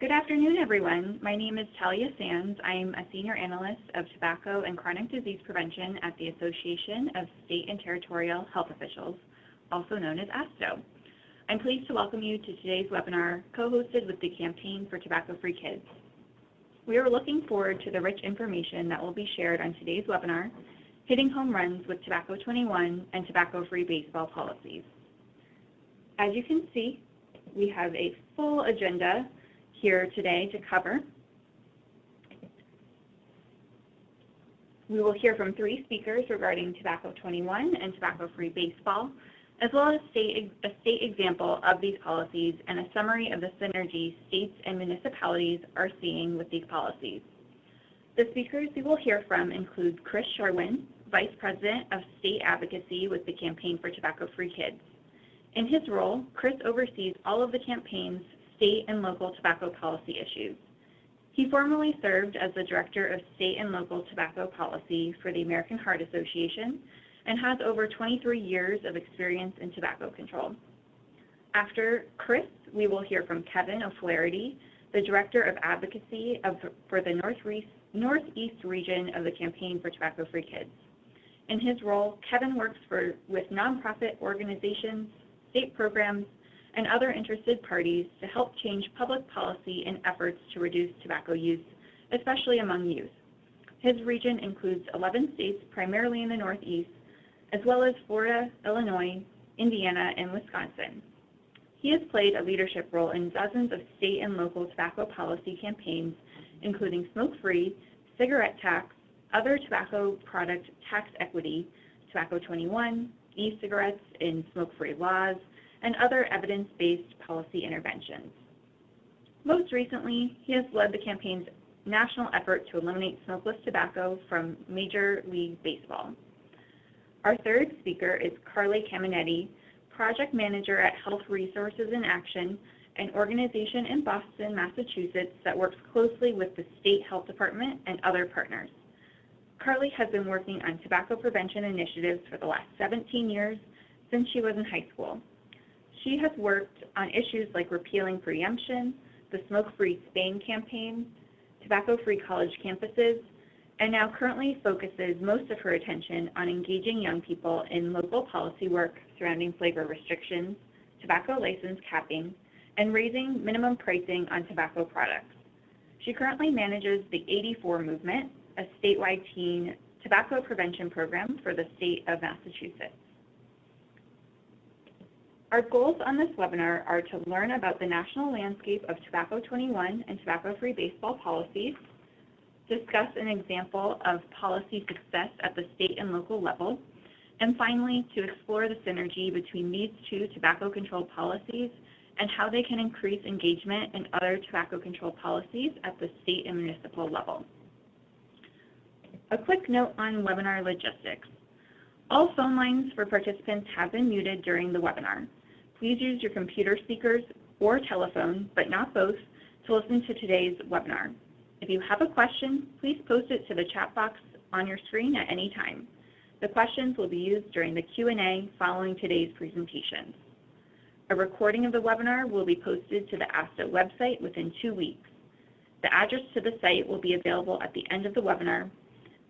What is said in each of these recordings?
Good afternoon, everyone. My name is Talia Sands. I'm a Senior Analyst of Tobacco and Chronic Disease Prevention at the Association of State and Territorial Health Officials, also known as ASTHO. I'm pleased to welcome you to today's webinar, co-hosted with the Campaign for Tobacco-Free Kids. We are looking forward to the rich information that will be shared on today's webinar, Hitting Home Runs with Tobacco 21 and Tobacco-Free Baseball Policies. As you can see, we have a full agenda here today to cover. We will hear from 3 speakers regarding Tobacco 21 and Tobacco-Free Baseball, as well as a state example of these policies and a summary of the synergy states and municipalities are seeing with these policies. The speakers we will hear from include Chris Sherwin, Vice President of State Advocacy with the Campaign for Tobacco-Free Kids. In his role, Chris oversees all of the campaign's state and local tobacco policy issues. He formerly served as the Director of State and Local Tobacco Policy for the American Heart Association and has over 23 years of experience in tobacco control. After Chris, we will hear from Kevin O'Flaherty, the Director of Advocacy for the Northeast region of the Campaign for Tobacco-Free Kids. In his role, Kevin works with nonprofit organizations, state programs, and other interested parties to help change public policy in efforts to reduce tobacco use, especially among youth. His region includes 11 states, primarily in the Northeast, as well as Florida, Illinois, Indiana, and Wisconsin. He has played a leadership role in dozens of state and local tobacco policy campaigns, including smoke-free, cigarette tax, other tobacco product tax equity, Tobacco 21, e-cigarettes in smoke-free laws, and other evidence-based policy interventions. Most recently, he has led the campaign's national effort to eliminate smokeless tobacco from Major League Baseball. Our third speaker is Carly Caminetti, Project Manager at Health Resources in Action, an organization in Boston, Massachusetts that works closely with the State Health Department and other partners. Carly has been working on tobacco prevention initiatives for the last 17 years since she was in high school. She has worked on issues like repealing preemption, the Smoke-Free Spain campaign, tobacco-free college campuses, and now currently focuses most of her attention on engaging young people in local policy work surrounding flavor restrictions, tobacco license capping, and raising minimum pricing on tobacco products. She currently manages the 84 Movement, a statewide teen tobacco prevention program for the state of Massachusetts. Our goals on this webinar are to learn about the national landscape of Tobacco 21 and tobacco-free baseball policies, discuss an example of policy success at the state and local level, and finally, to explore the synergy between these 2 tobacco control policies and how they can increase engagement in other tobacco control policies at the state and municipal level. A quick note on webinar logistics. All phone lines for participants have been muted during the webinar. Please use your computer speakers or telephone, but not both, to listen to today's webinar. If you have a question, please post it to the chat box on your screen at any time. The questions will be used during the Q&A following today's presentations. A recording of the webinar will be posted to the ASTHO website within 2 weeks. The address to the site will be available at the end of the webinar.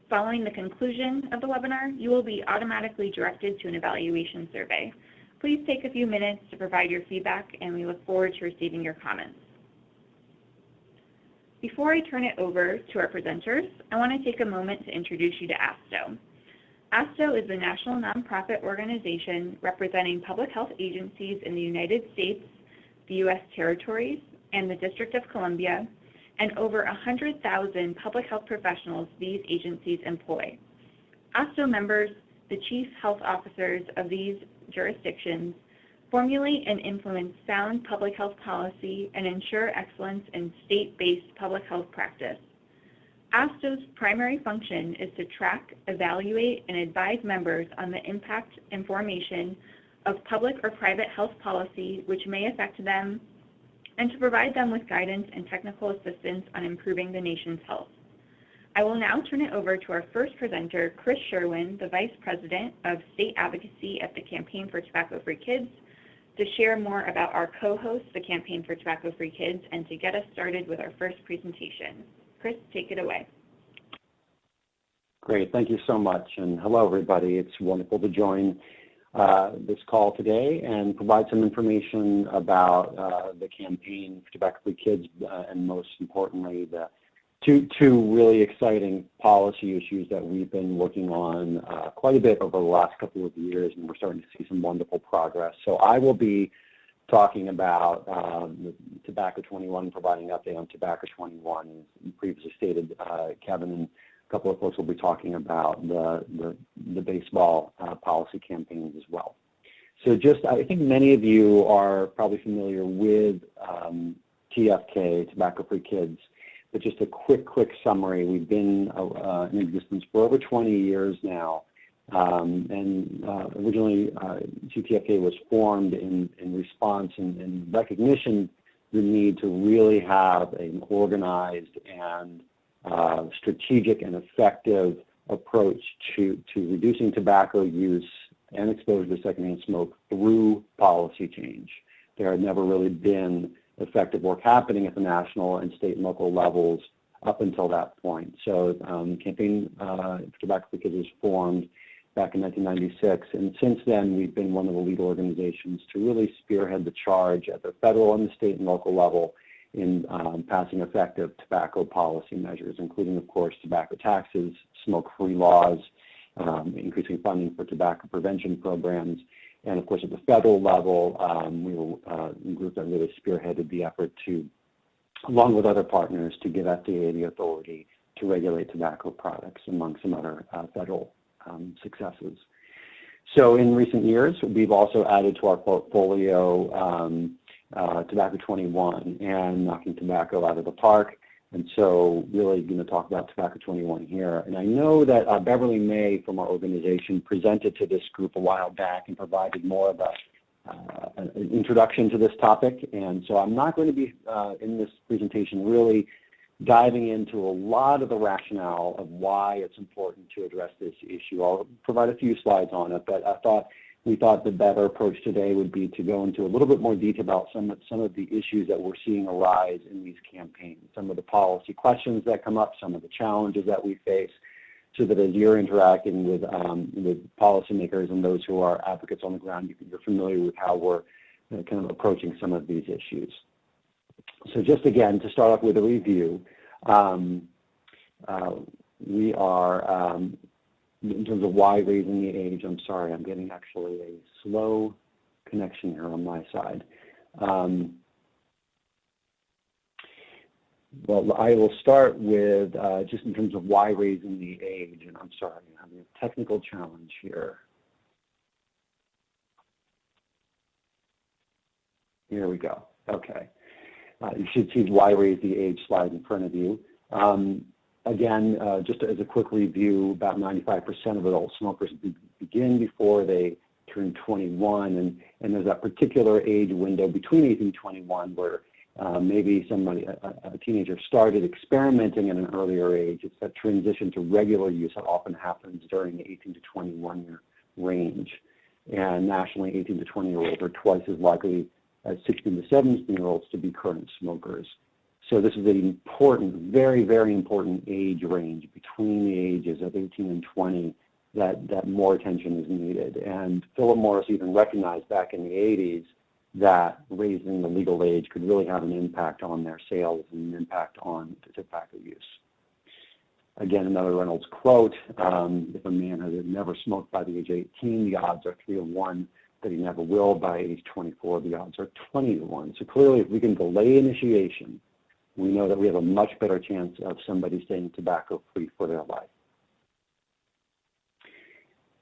Following the conclusion of the webinar, you will be automatically directed to an evaluation survey. Please take a few minutes to provide your feedback, and we look forward to receiving your comments. Before I turn it over to our presenters, I want to take a moment to introduce you to ASTHO. ASTHO is a national nonprofit organization representing public health agencies in the United States, the U.S. territories, and the District of Columbia, and over 100,000 public health professionals these agencies employ. ASTHO members, the chief health officers of these jurisdictions, formulate and implement sound public health policy and ensure excellence in state-based public health practice. ASTHO's primary function is to track, evaluate, and advise members on the impact and formation of public or private health policy which may affect them, and to provide them with guidance and technical assistance on improving the nation's health. I will now turn it over to our first presenter, Chris Sherwin, the Vice President of State Advocacy at the Campaign for Tobacco-Free Kids, To share more about our co-hosts, the Campaign for Tobacco-Free Kids, and to get us started with our first presentation. Chris, take it away. Great, thank you so much, and hello everybody. It's wonderful to join this call today and provide some information about the Campaign for Tobacco-Free Kids and most importantly the two really exciting policy issues that we've been working on quite a bit over the last couple of years, and we're starting to see some wonderful progress. So I will be talking about the Tobacco 21, providing an update on Tobacco 21. As previously stated, Kevin and a couple of folks will be talking about the baseball policy campaigns as well. So I think many of you are probably familiar with TFK, Tobacco-Free Kids, but just a quick summary. We've been in existence for over 20 years now. Originally, TTFK was formed in response and recognition the need to really have an organized and strategic and effective approach to reducing tobacco use and exposure to secondhand smoke through policy change. There had never really been effective work happening at the national and state and local levels up until that point. So Campaign for Tobacco-Free Kids was formed back in 1996, and since then we've been one of the lead organizations to really spearhead the charge at the federal and the state and local level in passing effective tobacco policy measures, including, of course, tobacco taxes, smoke-free laws, increasing funding for tobacco prevention programs, and of course at the federal level, we were a group that really spearheaded the effort to, along with other partners, to give FDA the authority to regulate tobacco products, among some other federal successes. So in recent years, we've also added to our portfolio Tobacco 21 and knocking tobacco out of the park. And so really going to talk about Tobacco 21 here. And I know that Beverly May from our organization presented to this group a while back and provided more of an introduction to this topic. And so I'm not going to be in this presentation really diving into a lot of the rationale of why it's important to address this issue. I'll provide a few slides on it, but we thought the better approach today would be to go into a little bit more detail about some of the issues that we're seeing arise in these campaigns, some of the policy questions that come up, some of the challenges that we face, so that as you're interacting with policymakers and those who are advocates on the ground, you're familiar with how we're kind of approaching some of these issues. So just again, to start off with a review, we are, in terms of why raising the age, I'm sorry, I'm getting actually a slow connection here on my side. Well, I will start with just in terms of why raising the age, and I'm sorry, I'm having a technical challenge here. Here we go, okay. You should see the why raise the age slide in front of you. Again, just as a quick review, about 95% of adult smokers begin before they turn 21, and there's that particular age window between 18 and 21 where maybe a teenager started experimenting at an earlier age. It's that transition to regular use that often happens during the 18 to 21 year range. And nationally, 18 to 20-year-olds are twice as likely as 16 to 17-year-olds to be current smokers. So this is an important, very, very important age range between the ages of 18 and 20 that more attention is needed. And Philip Morris even recognized back in the 80s that raising the legal age could really have an impact on their sales and an impact on tobacco use. Again, another Reynolds quote, if a man has never smoked by the age of 18, the odds are 3 to 1 that he never will by age 24, the odds are 20 to 1. So clearly, if we can delay initiation, we know that we have a much better chance of somebody staying tobacco-free for their life.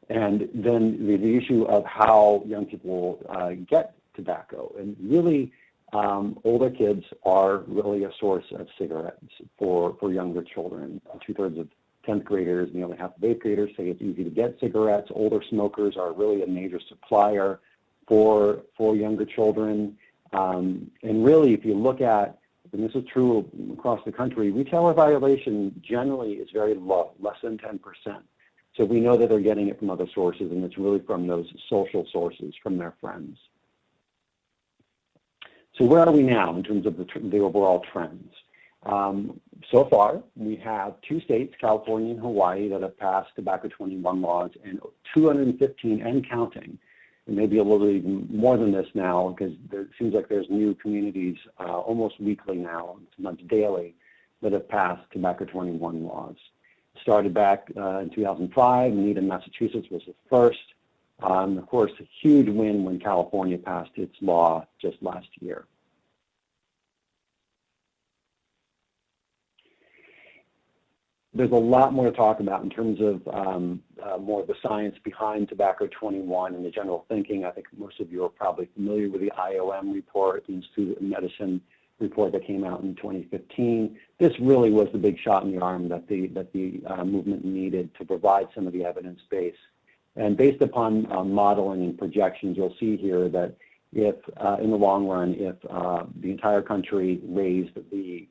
And then the issue of how young people get tobacco. And really, older kids are really a source of cigarettes for younger children. 2/3 of 10th graders, nearly half of 8th graders say it's easy to get cigarettes. Older smokers are really a major supplier for younger children. And really, if you look at, and this is true across the country, retailer violation generally is very low, less than 10%. So we know that they're getting it from other sources, and it's really from those social sources, from their friends. So where are we now in terms of the overall trends? So far, we have 2 states, California and Hawaii, that have passed Tobacco 21 laws, and 215 and counting. And maybe a little even more than this now, because it seems like there's new communities almost weekly now, sometimes daily, that have passed Tobacco 21 laws. Started back in 2005, Needham, Massachusetts was the first. Of course, a huge win when California passed its law just last year. There's a lot more to talk about in terms of more of the science behind Tobacco 21 and the general thinking. I think most of you are probably familiar with the IOM report, the Institute of Medicine report that came out in 2015. This really was the big shot in the arm that the movement needed to provide some of the evidence base. And based upon modeling and projections, you'll see here that if, in the long run, if the entire country raised the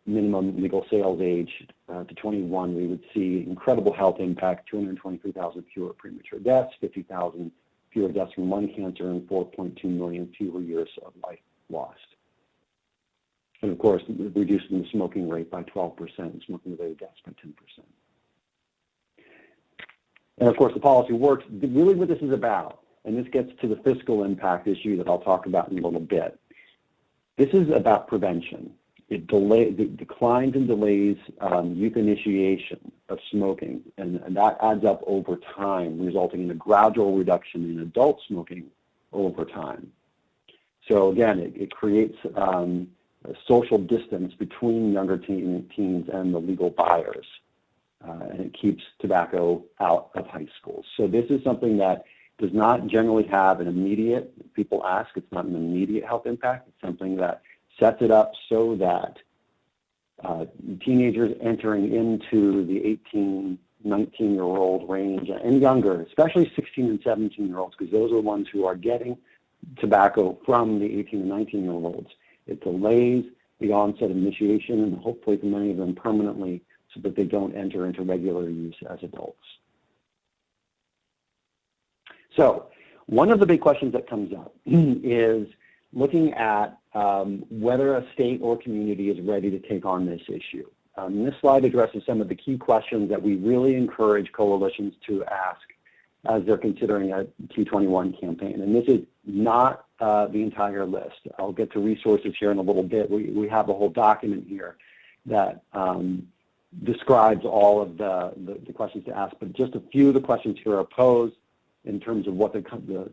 minimum legal sales age to 21, we would see incredible health impact: 223,000 fewer premature deaths, 50,000 fewer deaths from lung cancer, and 4.2 million fewer years of life lost. And of course, reducing the smoking rate by 12%, and smoking-related deaths by 10%. And of course, the policy works. Really what this is about, and this gets to the fiscal impact issue that I'll talk about in a little bit. This is about prevention. It declines and delays youth initiation of smoking, and that adds up over time, resulting in a gradual reduction in adult smoking over time. So again, it creates a social distance between younger teens and the legal buyers, and it keeps tobacco out of high schools. So this is something that does not generally have an immediate, people ask, it's not an immediate health impact. It's something that sets it up so that teenagers entering into the 18, 19-year-old range and younger, especially 16 and 17-year-olds, because those are the ones who are getting tobacco from the 18 and 19-year-olds. It delays the onset of initiation, and hopefully for many of them permanently, so that they don't enter into regular use as adults. So one of the big questions that comes up is looking at whether a state or community is ready to take on this issue. This slide addresses some of the key questions that we really encourage coalitions to ask as they're considering a T21 campaign. And this is not the entire list. I'll get to resources here in a little bit. We have a whole document here that describes all of the questions to ask, but just a few of the questions here are posed in terms of what the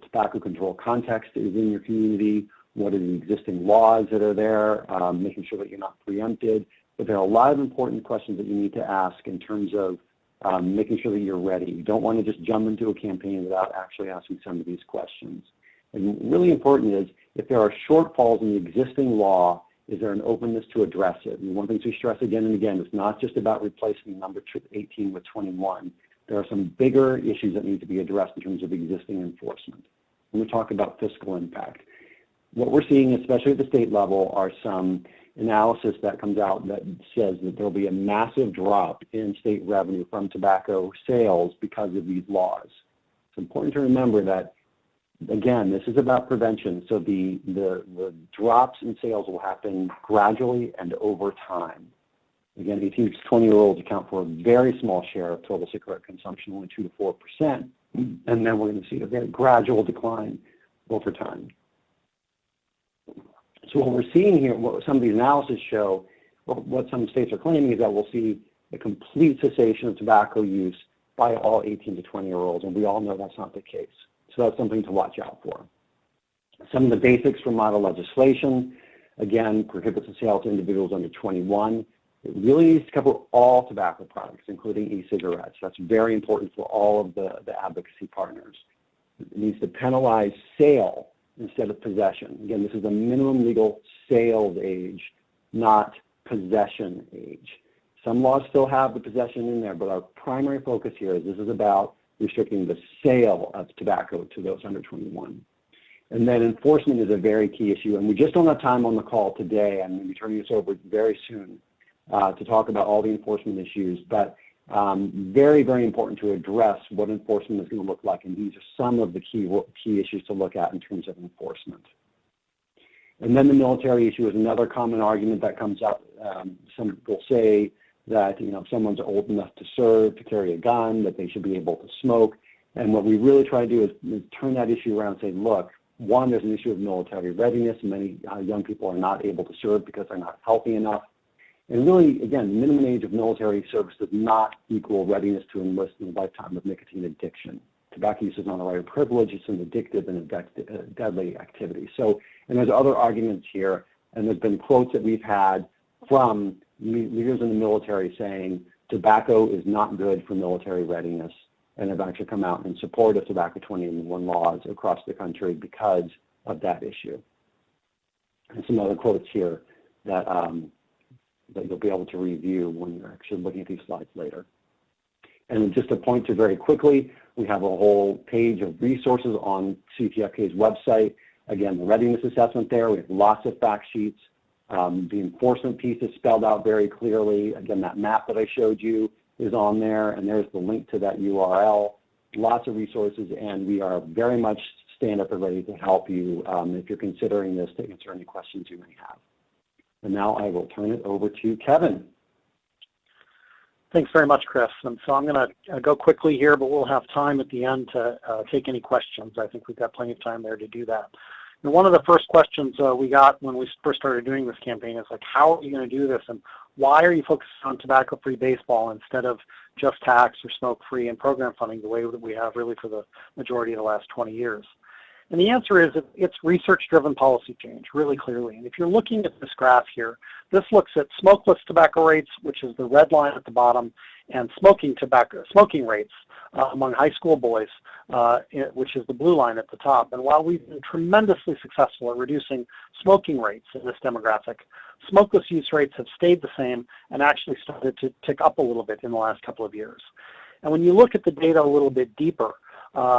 tobacco control context is in your community, what are the existing laws that are there, making sure that you're not preempted. But there are a lot of important questions that you need to ask in terms of making sure that you're ready. You don't want to just jump into a campaign without actually asking some of these questions. And really important is, if there are shortfalls in the existing law, is there an openness to address it? And one thing to stress again and again, it's not just about replacing number 18 with 21. There are some bigger issues that need to be addressed in terms of existing enforcement. When we talk about fiscal impact, what we're seeing, especially at the state level, are some analysis that comes out that says that there will be a massive drop in state revenue from tobacco sales because of these laws. It's important to remember that, again, this is about prevention, so the drops in sales will happen gradually and over time. Again, 18 to 20-year-olds account for a very small share of total cigarette consumption, only 2 to 4%, and then we're going to see a very gradual decline over time. So what we're seeing here, what some of these analysis show, what some states are claiming, is that we'll see a complete cessation of tobacco use by all 18 to 20-year-olds, and we all know that's not the case. So that's something to watch out for. Some of the basics for model legislation, again, prohibits the sale to individuals under 21. It really needs to cover all tobacco products, including e-cigarettes. That's very important for all of the advocacy partners. It needs to penalize sale instead of possession. Again, this is a minimum legal sales age, not possession age. Some laws still have the possession in there, but our primary focus here is this is about restricting the sale of tobacco to those under 21. And then enforcement is a very key issue, and we just don't have time on the call today. I'm going to be turning this over very soon to talk about all the enforcement issues, but very, very important to address what enforcement is going to look like, and these are some of the key issues to look at in terms of enforcement. And then the military issue is another common argument that comes up. Some people say that, if someone's old enough to serve, to carry a gun, that they should be able to smoke. And what we really try to do is turn that issue around and say, look, one, there's an issue of military readiness. Many young people are not able to serve because they're not healthy enough. And really, again, the minimum age of military service does not equal readiness to enlist in a lifetime of nicotine addiction. Tobacco use is not a right of privilege. It's an addictive and a deadly activity. So, and there's other arguments here, and there's been quotes that we've had from leaders in the military saying tobacco is not good for military readiness, and have actually come out in support of Tobacco 21 laws across the country because of that issue. And some other quotes here that you'll be able to review when you're actually looking at these slides later. And just to point to very quickly, we have a whole page of resources on CTFK's website. Again, the readiness assessment there, we have lots of fact sheets. The enforcement piece is spelled out very clearly. Again, that map that I showed you is on there, and there's the link to that URL. Lots of resources, and we are very much stand up and ready to help you if you're considering this, to answer any questions you may have. And now I will turn it over to Kevin. Thanks very much, Chris. And so I'm going to go quickly here, but we'll have time at the end to take any questions. I think we've got plenty of time there to do that. And one of the first questions we got when we first started doing this campaign is like, how are you going to do this? And why are you focused on tobacco-free baseball instead of just tax or smoke-free and program funding the way that we have really for the majority of the last 20 years? And the answer is it's research-driven policy change, really clearly. And if you're looking at this graph here, this looks at smokeless tobacco rates, which is the red line at the bottom, and smoking rates among high school boys, which is the blue line at the top. And while we've been tremendously successful at reducing smoking rates in this demographic, smokeless use rates have stayed the same and actually started to tick up a little bit in the last couple of years. And when you look at the data a little bit deeper,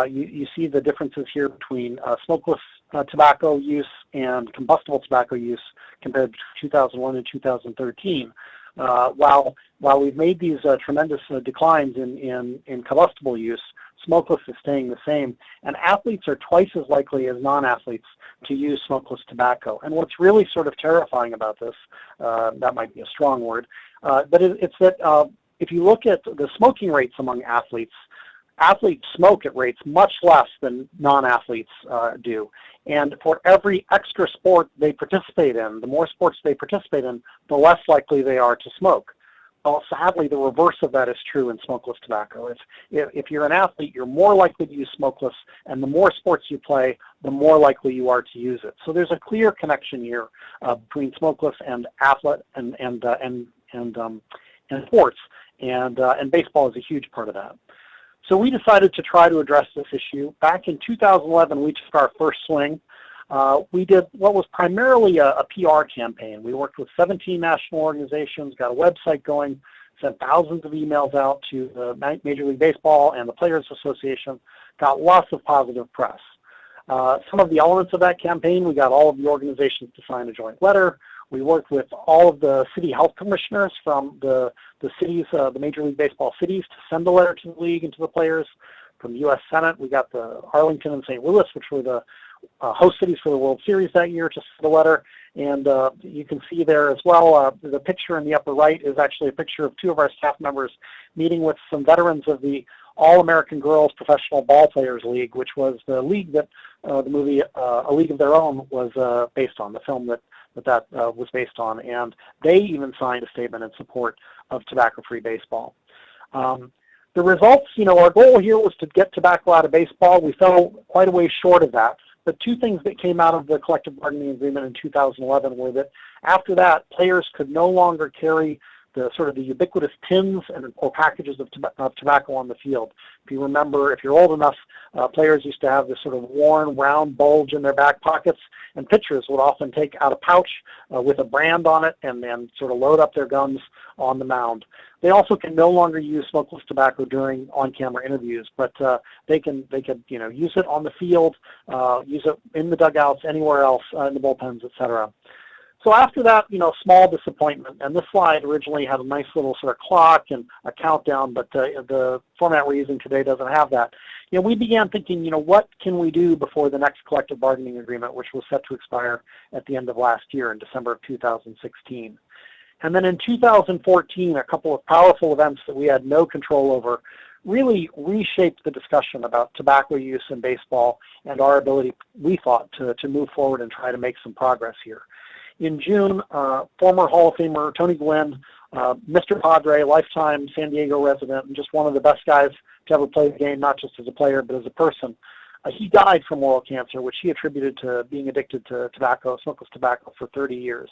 you see the differences here between smokeless tobacco use and combustible tobacco use compared to 2001 and 2013. While we've made these tremendous declines in combustible use, smokeless is staying the same, and athletes are twice as likely as non-athletes to use smokeless tobacco. And what's really sort of terrifying about this, that might be a strong word, but it's that if you look at the smoking rates among athletes, athletes smoke at rates much less than non-athletes do. And for every extra sport they participate in, the more sports they participate in, the less likely they are to smoke. Well, sadly, the reverse of that is true in smokeless tobacco. If you're an athlete, you're more likely to use smokeless, and the more sports you play, the more likely you are to use it. So there's a clear connection here between smokeless and athlete and sports, and baseball is a huge part of that. So we decided to try to address this issue. Back in 2011, we took our first swing. We did what was primarily a PR campaign. We worked with 17 national organizations, got a website going, sent thousands of emails out to the Major League Baseball and the Players Association, got lots of positive press. Some of the elements of that campaign, we got all of the organizations to sign a joint letter. We worked with all of the city health commissioners from the cities, the Major League Baseball cities, to send a letter to the league and to the players. From the U.S. Senate, we got the Arlington and St. Louis, which were the host cities for the World Series that year, to send a letter. And you can see there as well, the picture in the upper right is actually a picture of two of our staff members meeting with some veterans of the All-American Girls Professional Ball Players League, which was the league that the movie A League of Their Own was based on, the film that was based on. And they even signed a statement in support of tobacco-free baseball. The results, our goal here was to get tobacco out of baseball. We fell quite a way short of that. But two things that came out of the collective bargaining agreement in 2011 were that after that, players could no longer carry the ubiquitous tins or packages of tobacco on the field. If you remember, if you're old enough, players used to have this sort of worn, round bulge in their back pockets, and pitchers would often take out a pouch with a brand on it and then sort of load up their guns on the mound. They also can no longer use smokeless tobacco during on-camera interviews, but they could use it on the field, use it in the dugouts, anywhere else, in the bullpens, etc. So after that, small disappointment, and this slide originally had a nice little sort of clock and a countdown, but the format we're using today doesn't have that. We began thinking, what can we do before the next collective bargaining agreement, which was set to expire at the end of last year in December of 2016. And then in 2014, a couple of powerful events that we had no control over really reshaped the discussion about tobacco use in baseball and our ability, we thought, to move forward and try to make some progress here. In June, former Hall of Famer Tony Gwynn, Mr. Padre, lifetime San Diego resident, and just one of the best guys to ever play the game, not just as a player, but as a person. He died from oral cancer, which he attributed to being addicted to tobacco, smokeless tobacco, for 30 years.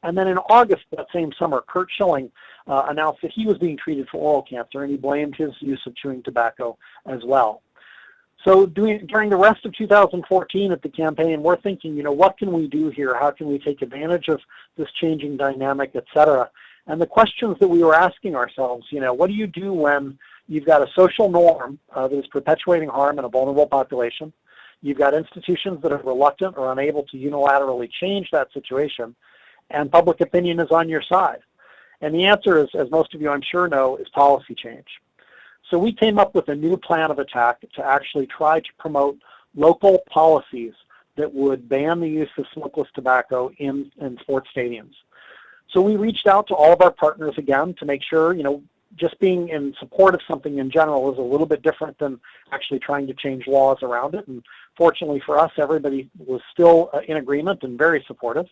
And then in August that same summer, Kurt Schilling announced that he was being treated for oral cancer, and he blamed his use of chewing tobacco as well. So during the rest of 2014 at the campaign, we're thinking, what can we do here? How can we take advantage of this changing dynamic, et cetera? And the questions that we were asking ourselves, what do you do when you've got a social norm that is perpetuating harm in a vulnerable population? You've got institutions that are reluctant or unable to unilaterally change that situation, and public opinion is on your side. And the answer is, as most of you I'm sure know, is policy change. So we came up with a new plan of attack to actually try to promote local policies that would ban the use of smokeless tobacco in sports stadiums. So we reached out to all of our partners again to make sure, just being in support of something in general is a little bit different than actually trying to change laws around it. And fortunately for us, everybody was still in agreement and very supportive.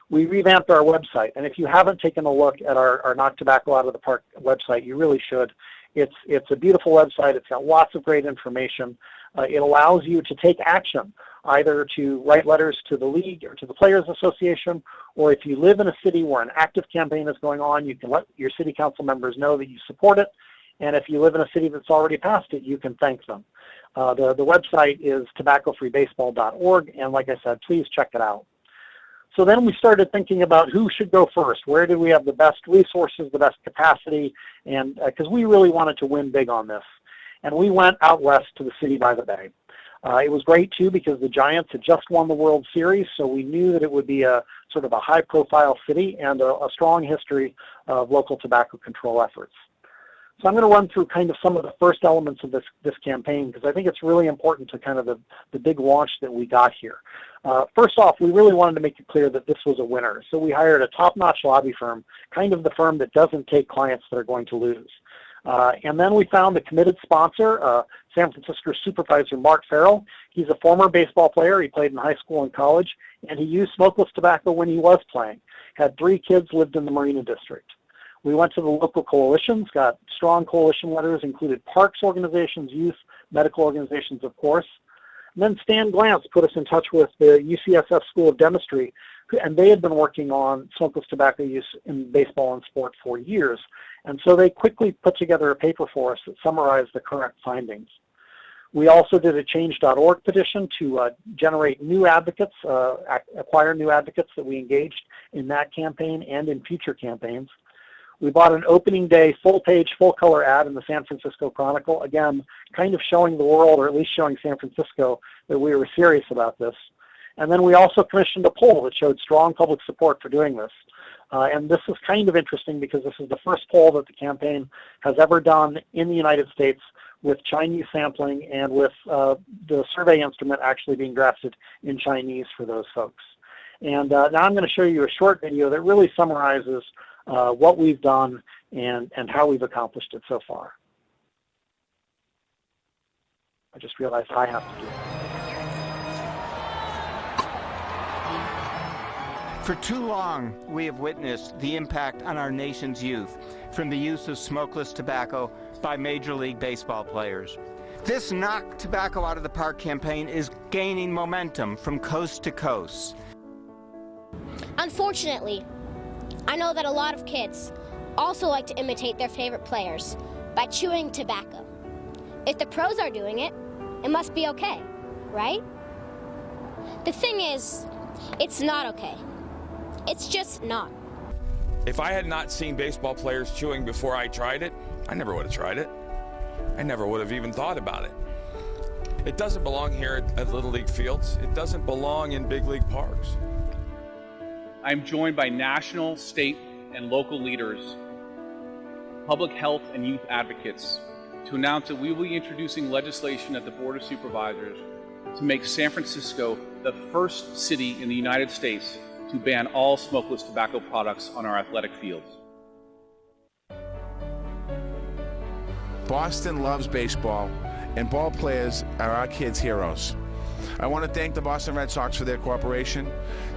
We revamped our website, and if you haven't taken a look at our Knock Tobacco Out of the Park website, you really should. It's a beautiful website. It's got lots of great information. It allows you to take action, either to write letters to the league or to the Players Association, or if you live in a city where an active campaign is going on, you can let your city council members know that you support it. And if you live in a city that's already passed it, you can thank them. The website is tobaccofreebaseball.org, and like I said, please check it out. So then we started thinking about who should go first. Where did we have the best resources, the best capacity, and because we really wanted to win big on this. And we went out west to the city by the bay. It was great, too, because the Giants had just won the World Series, so we knew that it would be a sort of a high-profile city and a strong history of local tobacco control efforts. So I'm going to run through kind of some of the first elements of this campaign, because I think it's really important to kind of the big launch that we got here. First off, we really wanted to make it clear that this was a winner. So we hired a top-notch lobby firm, kind of the firm that doesn't take clients that are going to lose. And then we found a committed sponsor, San Francisco supervisor Mark Farrell. He's a former baseball player. He played in high school and college, and he used smokeless tobacco when he was playing. Had 3 kids, lived in the Marina District. We went to the local coalitions, got strong coalition letters, included parks organizations, youth, medical organizations, of course. And then Stan Glantz put us in touch with the UCSF School of Dentistry, and they had been working on smokeless tobacco use in baseball and sport for years. And so they quickly put together a paper for us that summarized the current findings. We also did a change.org petition to generate new advocates, acquire new advocates that we engaged in that campaign and in future campaigns. We bought an opening day, full-page, full-color ad in the San Francisco Chronicle, again, kind of showing the world, or at least showing San Francisco, that we were serious about this. And then we also commissioned a poll that showed strong public support for doing this. And this is kind of interesting because this is the first poll that the campaign has ever done in the United States with Chinese sampling and with the survey instrument actually being drafted in Chinese for those folks. And now I'm going to show you a short video that really summarizes what we've done and how we've accomplished it so far. I just realized I have to do it. For too long, we have witnessed the impact on our nation's youth from the use of smokeless tobacco by Major League Baseball players. This Knock Tobacco Out of the Park campaign is gaining momentum from coast to coast. Unfortunately, I know that a lot of kids also like to imitate their favorite players by chewing tobacco. If the pros are doing it, it must be okay, right? The thing is, it's not okay. It's just not. If I had not seen baseball players chewing before I tried it, I never would have tried it. I never would have even thought about it. It doesn't belong here at Little League fields. It doesn't belong in big league parks. I am joined by national, state, and local leaders, public health and youth advocates, to announce that we will be introducing legislation at the Board of Supervisors to make San Francisco the first city in the United States to ban all smokeless tobacco products on our athletic fields. Boston loves baseball, and ball players are our kids' heroes. I want to thank the Boston Red Sox for their cooperation.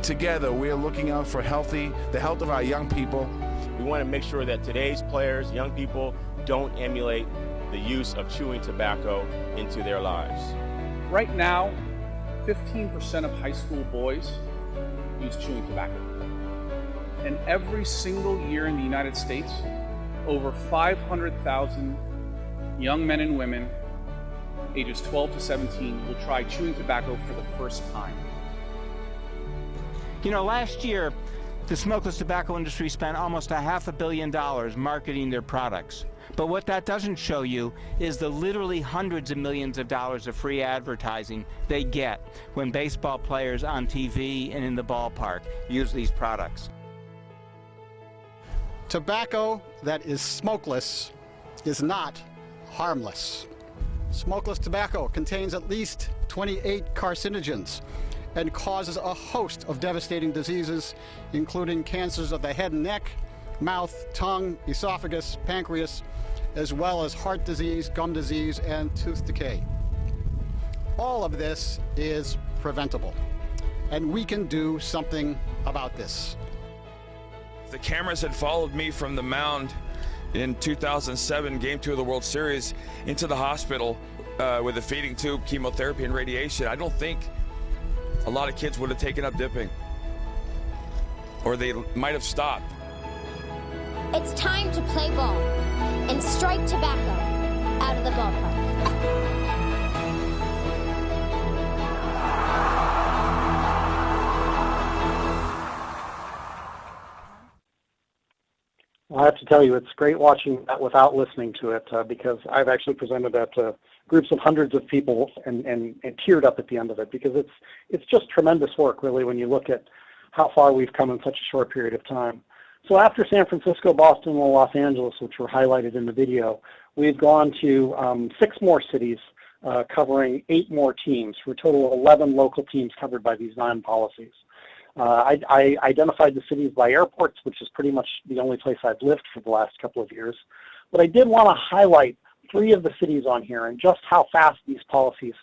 Together, we are looking out for the health of our young people. We want to make sure that today's players, young people, don't emulate the use of chewing tobacco into their lives. Right now, 15% of high school boys use chewing tobacco. And every single year in the United States, over 500,000 young men and women ages 12 to 17 will try chewing tobacco for the first time. You know, last year, the smokeless tobacco industry spent almost $500 million marketing their products. But what that doesn't show you is the literally hundreds of millions of dollars of free advertising they get when baseball players on TV and in the ballpark use these products. Tobacco that is smokeless is not harmless. Smokeless tobacco contains at least 28 carcinogens and causes a host of devastating diseases, including cancers of the head and neck, mouth, tongue, esophagus, pancreas, as well as heart disease, gum disease, and tooth decay. All of this is preventable, and we can do something about this. The cameras had followed me from the mound in 2007, Game 2 of the World Series, into the hospital with a feeding tube, chemotherapy, and radiation. I don't think a lot of kids would have taken up dipping, or they might have stopped. It's time to play ball and strike tobacco out of the ballpark. Well, I have to tell you, it's great watching that without listening to it because I've actually presented that to groups of hundreds of people and teared up at the end of it because it's just tremendous work, really, when you look at how far we've come in such a short period of time. So after San Francisco, Boston, and Los Angeles, which were highlighted in the video, we've gone to 6 more cities covering 8 more teams for a total of 11 local teams covered by these 9 policies. I identified the cities by airports, which is pretty much the only place I've lived for the last couple of years. But I did want to highlight 3 of the cities on here and just how fast these policies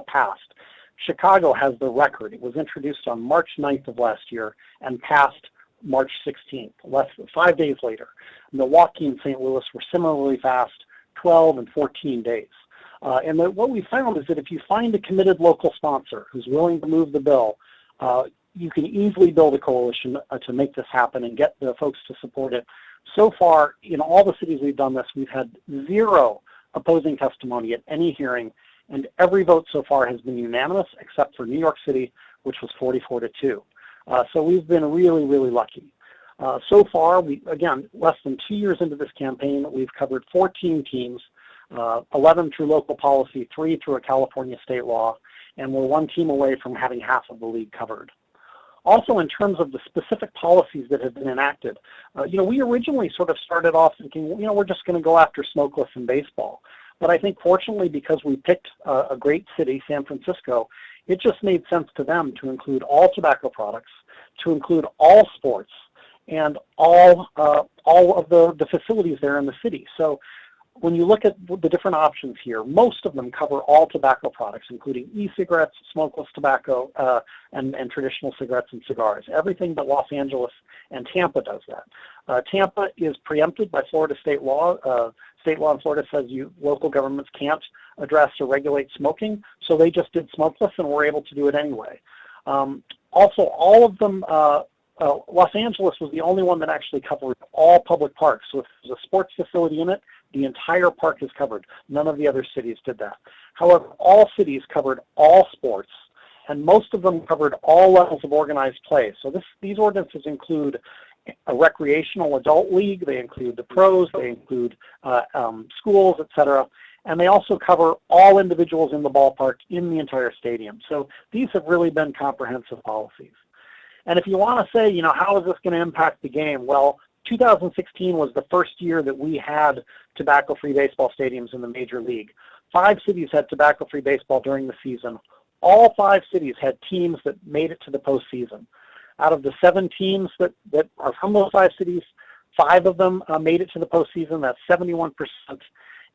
passed. Chicago has the record. It was introduced on March 9th of last year and passed March 16th, less than 5 days later. Milwaukee and St. Louis were similarly fast, 12 and 14 days. What we found is that if you find a committed local sponsor who's willing to move the bill, you can easily build a coalition to make this happen and get the folks to support it. So far, in all the cities we've done this, we've had 0 opposing testimony at any hearing, and every vote so far has been unanimous except for New York City, which was 44-2. So we've been really, really lucky. So far, again, less than 2 years into this campaign, we've covered 14 teams, 11 through local policy, 3 through a California state law, and we're 1 team away from having half of the league covered. Also, in terms of the specific policies that have been enacted, we originally sort of started off thinking, we're just going to go after smokeless in baseball. But I think fortunately, because we picked a great city, San Francisco, it just made sense to them to include all tobacco products, to include all sports, and all of the facilities there in the city. So when you look at the different options here, most of them cover all tobacco products, including e-cigarettes, smokeless tobacco, and traditional cigarettes and cigars. Everything but Los Angeles and Tampa does that. Tampa is preempted by Florida state law. State law in Florida says local governments can't address or regulate smoking, so they just did smokeless and were able to do it anyway. Also, all of them, Los Angeles was the only one that actually covered all public parks. So if there's a sports facility in it, the entire park is covered. None of the other cities did that. However, all cities covered all sports, and most of them covered all levels of organized play. So these ordinances include a recreational adult league, they include the pros, they include schools, etc., and they also cover all individuals in the ballpark in the entire stadium. So these have really been comprehensive policies. And if you want to say, how is this going to impact the game? Well, 2016 was the first year that we had tobacco-free baseball stadiums in the Major League. 5 cities had tobacco-free baseball during the season. All 5 cities had teams that made it to the postseason. Out of the 7 teams that are from those 5 cities, 5 of them made it to the postseason. That's 71%.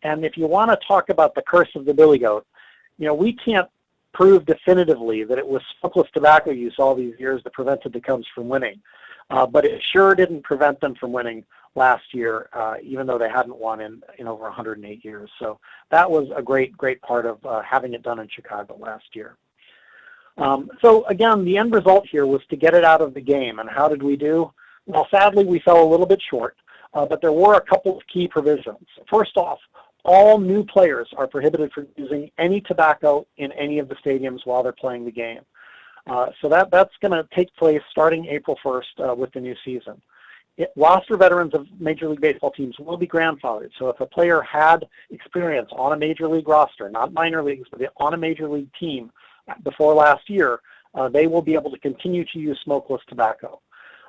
And if you want to talk about the curse of the billy goat, we can't prove definitively that it was smokeless tobacco use all these years that prevented the Cubs from winning. But it sure didn't prevent them from winning last year, even though they hadn't won in over 108 years. So that was a great part of having it done in Chicago last year. So again, the end result here was to get it out of the game. And how did we do? Well, sadly, we fell a little bit short, but there were a couple of key provisions. First off, all new players are prohibited from using any tobacco in any of the stadiums while they're playing the game. So that's going to take place starting April 1st with the new season. Roster veterans of Major League Baseball teams will be grandfathered. So if a player had experience on a Major League roster, not minor leagues, but on a Major League team before last year, they will be able to continue to use smokeless tobacco.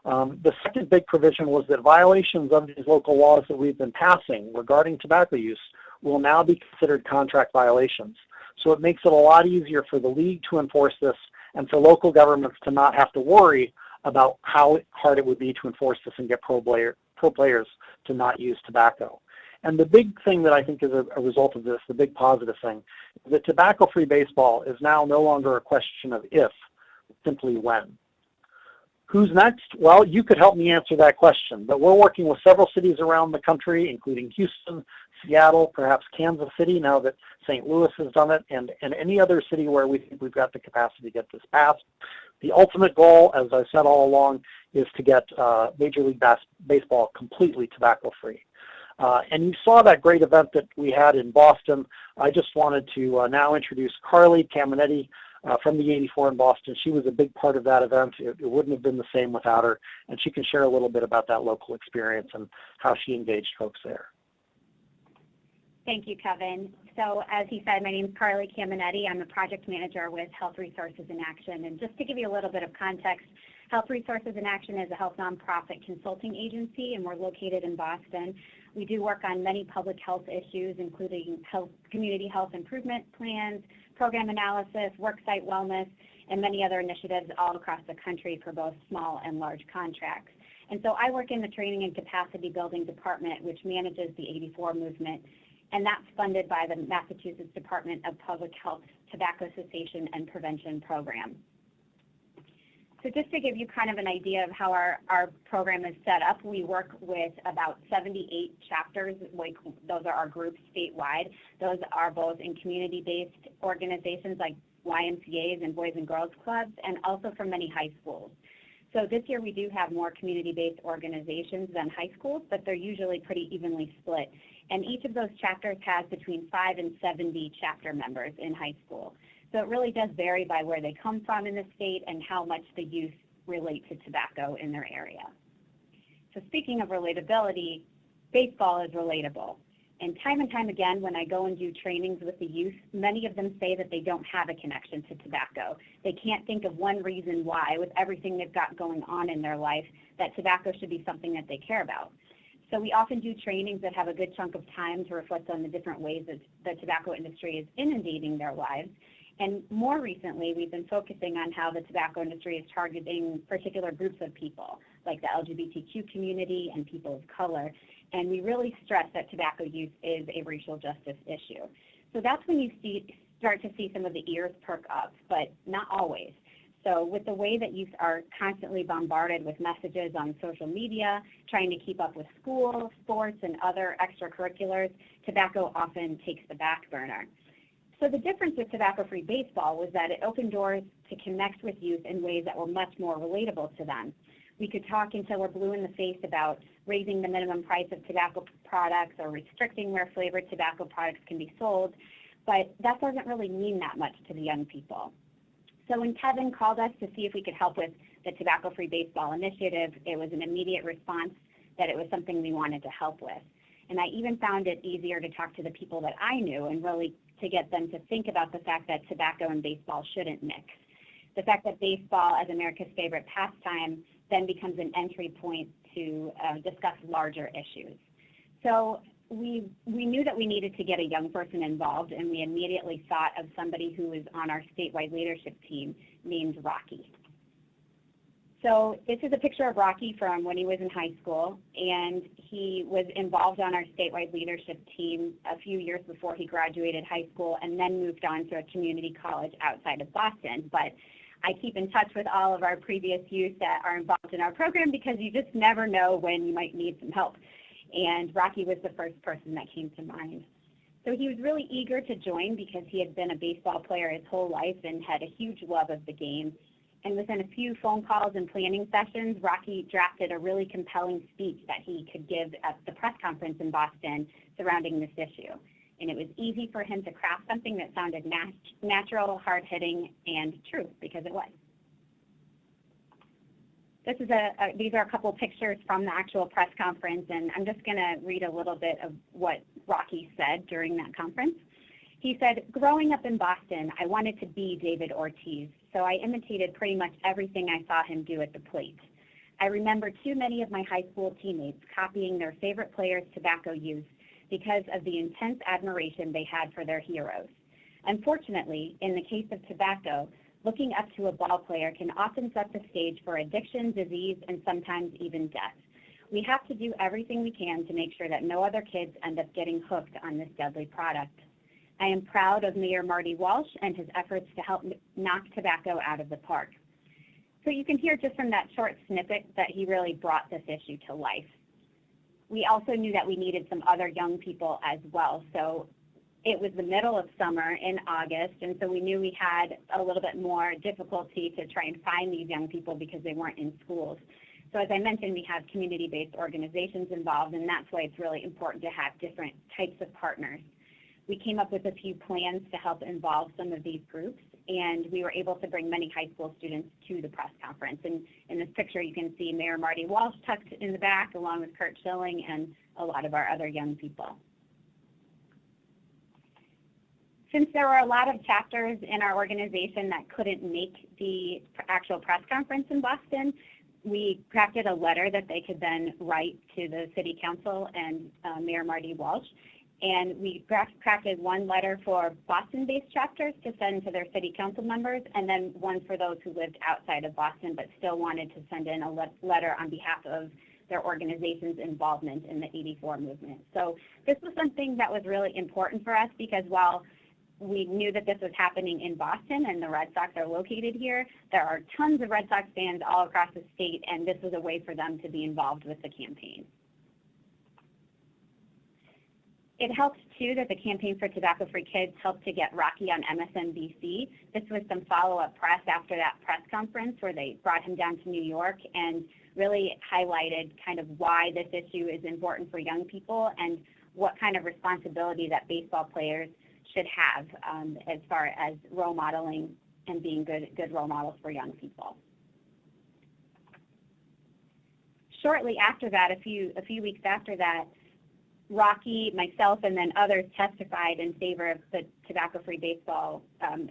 The second big provision was that violations of these local laws that we've been passing regarding tobacco use will now be considered contract violations. So it makes it a lot easier for the league to enforce this and for local governments to not have to worry about how hard it would be to enforce this and get pro players to not use tobacco. And the big thing that I think is a result of this, the big positive thing, is that tobacco-free baseball is now no longer a question of if, simply when. Who's next? Well, you could help me answer that question, but we're working with several cities around the country, including Houston, Seattle, perhaps Kansas City, now that St. Louis has done it, and any other city where we think we've got the capacity to get this passed. The ultimate goal, as I said all along, is to get Major League Baseball completely tobacco-free. And you saw that great event that we had in Boston. I just wanted to now introduce Carly Caminetti from the 84 in Boston. She was a big part of that event. It wouldn't have been the same without her, and she can share a little bit about that local experience and how she engaged folks there. Thank you, Kevin. So as he said, my name is Carly Caminetti. I'm the project manager with Health Resources in Action. And just to give you a little bit of context, Health Resources in Action is a health nonprofit consulting agency, and we're located in Boston. We do work on many public health issues, including community health improvement plans, program analysis, worksite wellness, and many other initiatives all across the country for both small and large contracts. And so I work in the Training and Capacity Building Department, which manages the 84 movement, and that's funded by the Massachusetts Department of Public Health Tobacco Cessation and Prevention Program. So just to give you kind of an idea of how our program is set up, we work with about 78 chapters. Those are our groups statewide. Those are both in community-based organizations like YMCAs and Boys and Girls Clubs, and also from many high schools. So this year we do have more community-based organizations than high schools, but they're usually pretty evenly split. And each of those chapters has between 5 and 70 chapter members in high school. So it really does vary by where they come from in the state and how much the youth relate to tobacco in their area. So speaking of relatability, baseball is relatable. And time again, when I go and do trainings with the youth, many of them say that they don't have a connection to tobacco. They can't think of one reason why, with everything they've got going on in their life, that tobacco should be something that they care about. So we often do trainings that have a good chunk of time to reflect on the different ways that the tobacco industry is inundating their lives. And more recently, we've been focusing on how the tobacco industry is targeting particular groups of people, like the LGBTQ community and people of color. And we really stress that tobacco use is a racial justice issue. So that's when you start to see some of the ears perk up, but not always. So with the way that youth are constantly bombarded with messages on social media, trying to keep up with school, sports, and other extracurriculars, tobacco often takes the back burner. So the difference with tobacco-free baseball was that it opened doors to connect with youth in ways that were much more relatable to them. We could talk until we're blue in the face about raising the minimum price of tobacco products or restricting where flavored tobacco products can be sold, but that doesn't really mean that much to the young people. So when Kevin called us to see if we could help with the Tobacco-Free Baseball initiative, it was an immediate response that it was something we wanted to help with. And I even found it easier to talk to the people that I knew and really to get them to think about the fact that tobacco and baseball shouldn't mix. the fact that baseball, as America's favorite pastime, then becomes an entry point to discuss larger issues. So we knew that we needed to get a young person involved, and we immediately thought of somebody who was on our statewide leadership team named Rocky. So this is a picture of Rocky from when he was in high school, and he was involved on our statewide leadership team a few years before he graduated high school and then moved on to a community college outside of Boston. But I keep in touch with all of our previous youth that are involved in our program because you just never know when you might need some help. And Rocky was the first person that came to mind. So he was really eager to join because he had been a baseball player his whole life and had a huge love of the game. And within a few phone calls and planning sessions, Rocky drafted a really compelling speech that he could give at the press conference in Boston surrounding this issue. And it was easy for him to craft something that sounded natural, hard-hitting, and true, because it was. This is these are a couple pictures from the actual press conference, and I'm just going to read a little bit of what Rocky said during that conference. He said, "Growing up in Boston, I wanted to be David Ortiz, so I imitated pretty much everything I saw him do at the plate. I remember too many of my high school teammates copying their favorite players' tobacco use because of the intense admiration they had for their heroes. Unfortunately, in the case of tobacco, looking up to a ball player can often set the stage for addiction, disease, and sometimes even death. We have to do everything we can to make sure that no other kids end up getting hooked on this deadly product. I am proud of Mayor Marty Walsh and his efforts to help knock tobacco out of the park." So you can hear just from that short snippet that he really brought this issue to life. We also knew that we needed some other young people as well. So it was the middle of summer in August, and so we knew we had a little bit more difficulty to try and find these young people because they weren't in schools. So as I mentioned, we have community-based organizations involved, and that's why it's really important to have different types of partners. We came up with a few plans to help involve some of these groups, and we were able to bring many high school students to the press conference. And in this picture, you can see Mayor Marty Walsh tucked in the back, along with Kurt Schilling and a lot of our other young people. Since there were a lot of chapters in our organization that couldn't make the actual press conference in Boston, we crafted a letter that they could then write to the City Council and Mayor Marty Walsh. And we crafted one letter for Boston-based chapters to send to their city council members, and then one for those who lived outside of Boston but still wanted to send in a letter on behalf of their organization's involvement in the 84 movement. So this was something that was really important for us because while we knew that this was happening in Boston and the Red Sox are located here, there are tons of Red Sox fans all across the state, and this was a way for them to be involved with the campaign. It helped, too, that the Campaign for Tobacco-Free Kids helped to get Rocky on MSNBC. This was some follow-up press after that press conference where they brought him down to New York and really highlighted kind of why this issue is important for young people and what kind of responsibility that baseball players should have as far as role modeling and being good role models for young people. Shortly after that, a few weeks after that, Rocky, myself, and then others testified in favor of the Tobacco-Free Baseball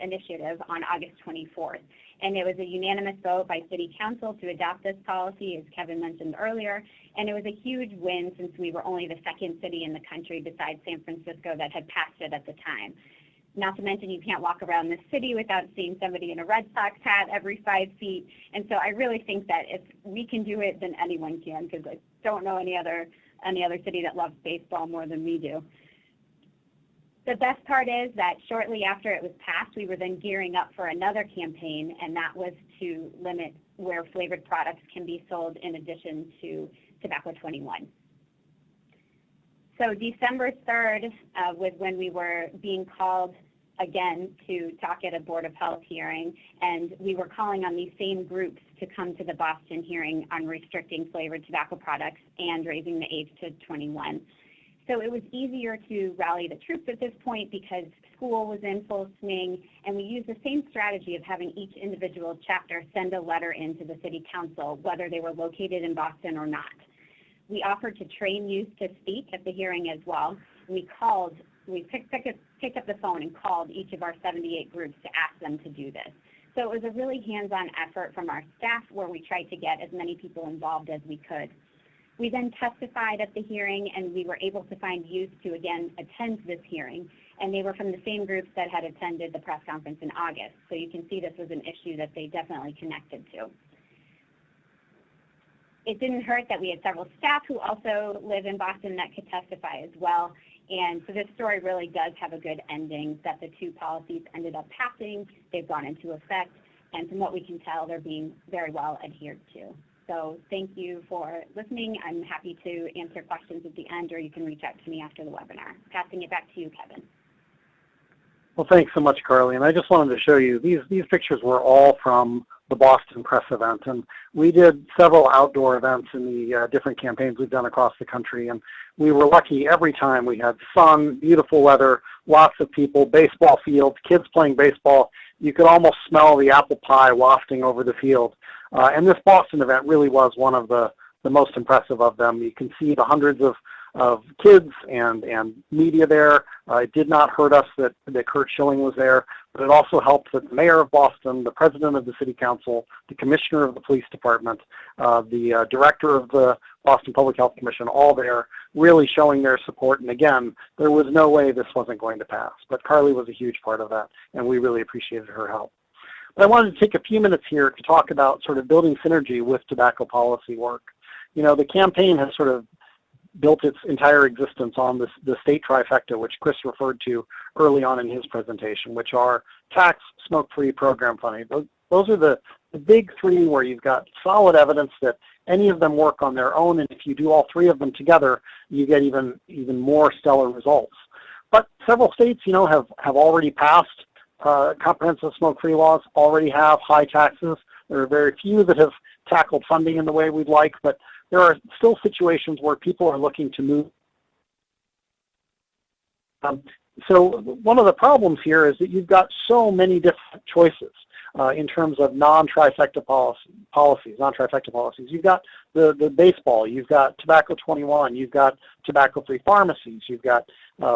initiative on August 24th. And it was a unanimous vote by City Council to adopt this policy, as Kevin mentioned earlier. And it was a huge win since we were only the second city in the country besides San Francisco that had passed it at the time. Not to mention you can't walk around the city without seeing somebody in a Red Sox hat every 5 feet. And so I really think that if we can do it, then anyone can, because I don't know any other city that loves baseball more than we do. The best part is that shortly after it was passed, we were then gearing up for another campaign, and that was to limit where flavored products can be sold in addition to Tobacco 21. So December 3rd was when we were being called again to talk at a Board of Health hearing, and we were calling on these same groups to come to the Boston hearing on restricting flavored tobacco products and raising the age to 21. So it was easier to rally the troops at this point because school was in full swing, and we used the same strategy of having each individual chapter send a letter into the City Council, whether they were located in Boston or not. We offered to train youth to speak at the hearing as well. We picked up the phone and called each of our 78 groups to ask them to do this. So it was a really hands-on effort from our staff where we tried to get as many people involved as we could. We then testified at the hearing, and we were able to find youth to, again, attend this hearing, and they were from the same groups that had attended the press conference in August. So you can see this was an issue that they definitely connected to. It didn't hurt that we had several staff who also live in Boston that could testify as well. And so this story really does have a good ending, that the two policies ended up passing, they've gone into effect, and from what we can tell, they're being very well adhered to. So thank you for listening. I'm happy to answer questions at the end, or you can reach out to me after the webinar. Passing it back to you, Kevin. Well, thanks so much, Carly. And I just wanted to show you, these pictures were all from the Boston press event. And we did several outdoor events in the different campaigns we've done across the country. And we were lucky every time. We had sun, beautiful weather, lots of people, baseball fields, kids playing baseball. You could almost smell the apple pie wafting over the field. And this Boston event really was one of the most impressive of them. You can see the hundreds of kids and media there. It did not hurt us that Kurt Schilling was there, but it also helped that the mayor of Boston, the president of the city council, the commissioner of the police department, the director of the Boston Public Health Commission, all there, really showing their support. And again, there was no way this wasn't going to pass, but Carly was a huge part of that, and we really appreciated her help. But I wanted to take a few minutes here to talk about sort of building synergy with tobacco policy work. You know, the campaign has sort of built its entire existence on the state trifecta, which Chris referred to early on in his presentation, which are tax, smoke-free, program funding. Those are the big three where you've got solid evidence that any of them work on their own, and if you do all three of them together, you get even more stellar results. But several states, you know, have already passed comprehensive smoke-free laws, already have high taxes. There are very few that have tackled funding in the way we'd like, but there are still situations where people are looking to move. So one of the problems here is that you've got so many different choices in terms of non-trifecta policies. You've got the baseball, you've got Tobacco 21, you've got tobacco-free pharmacies, you've got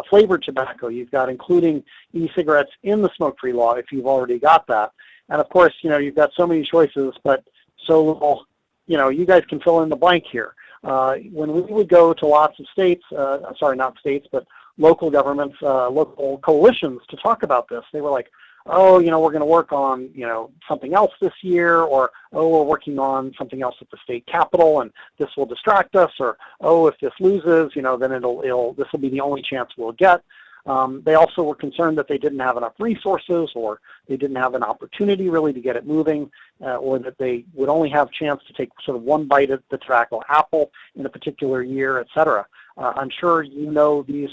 flavored tobacco, you've got including e-cigarettes in the smoke-free law if you've already got that. And of course, you know, you've got so many choices, but so little, you know, you guys can fill in the blank here. When we would go to lots of states, sorry, not states, but local governments, local coalitions to talk about this, they were like, oh, you know, we're going to work on, you know, something else this year, or, oh, we're working on something else at the state capitol, and this will distract us, or, oh, if this loses, you know, then this will be the only chance we'll get. They also were concerned that they didn't have enough resources, or they didn't have an opportunity really to get it moving, or that they would only have a chance to take sort of one bite at the tobacco apple in a particular year, et cetera. I'm sure you know these,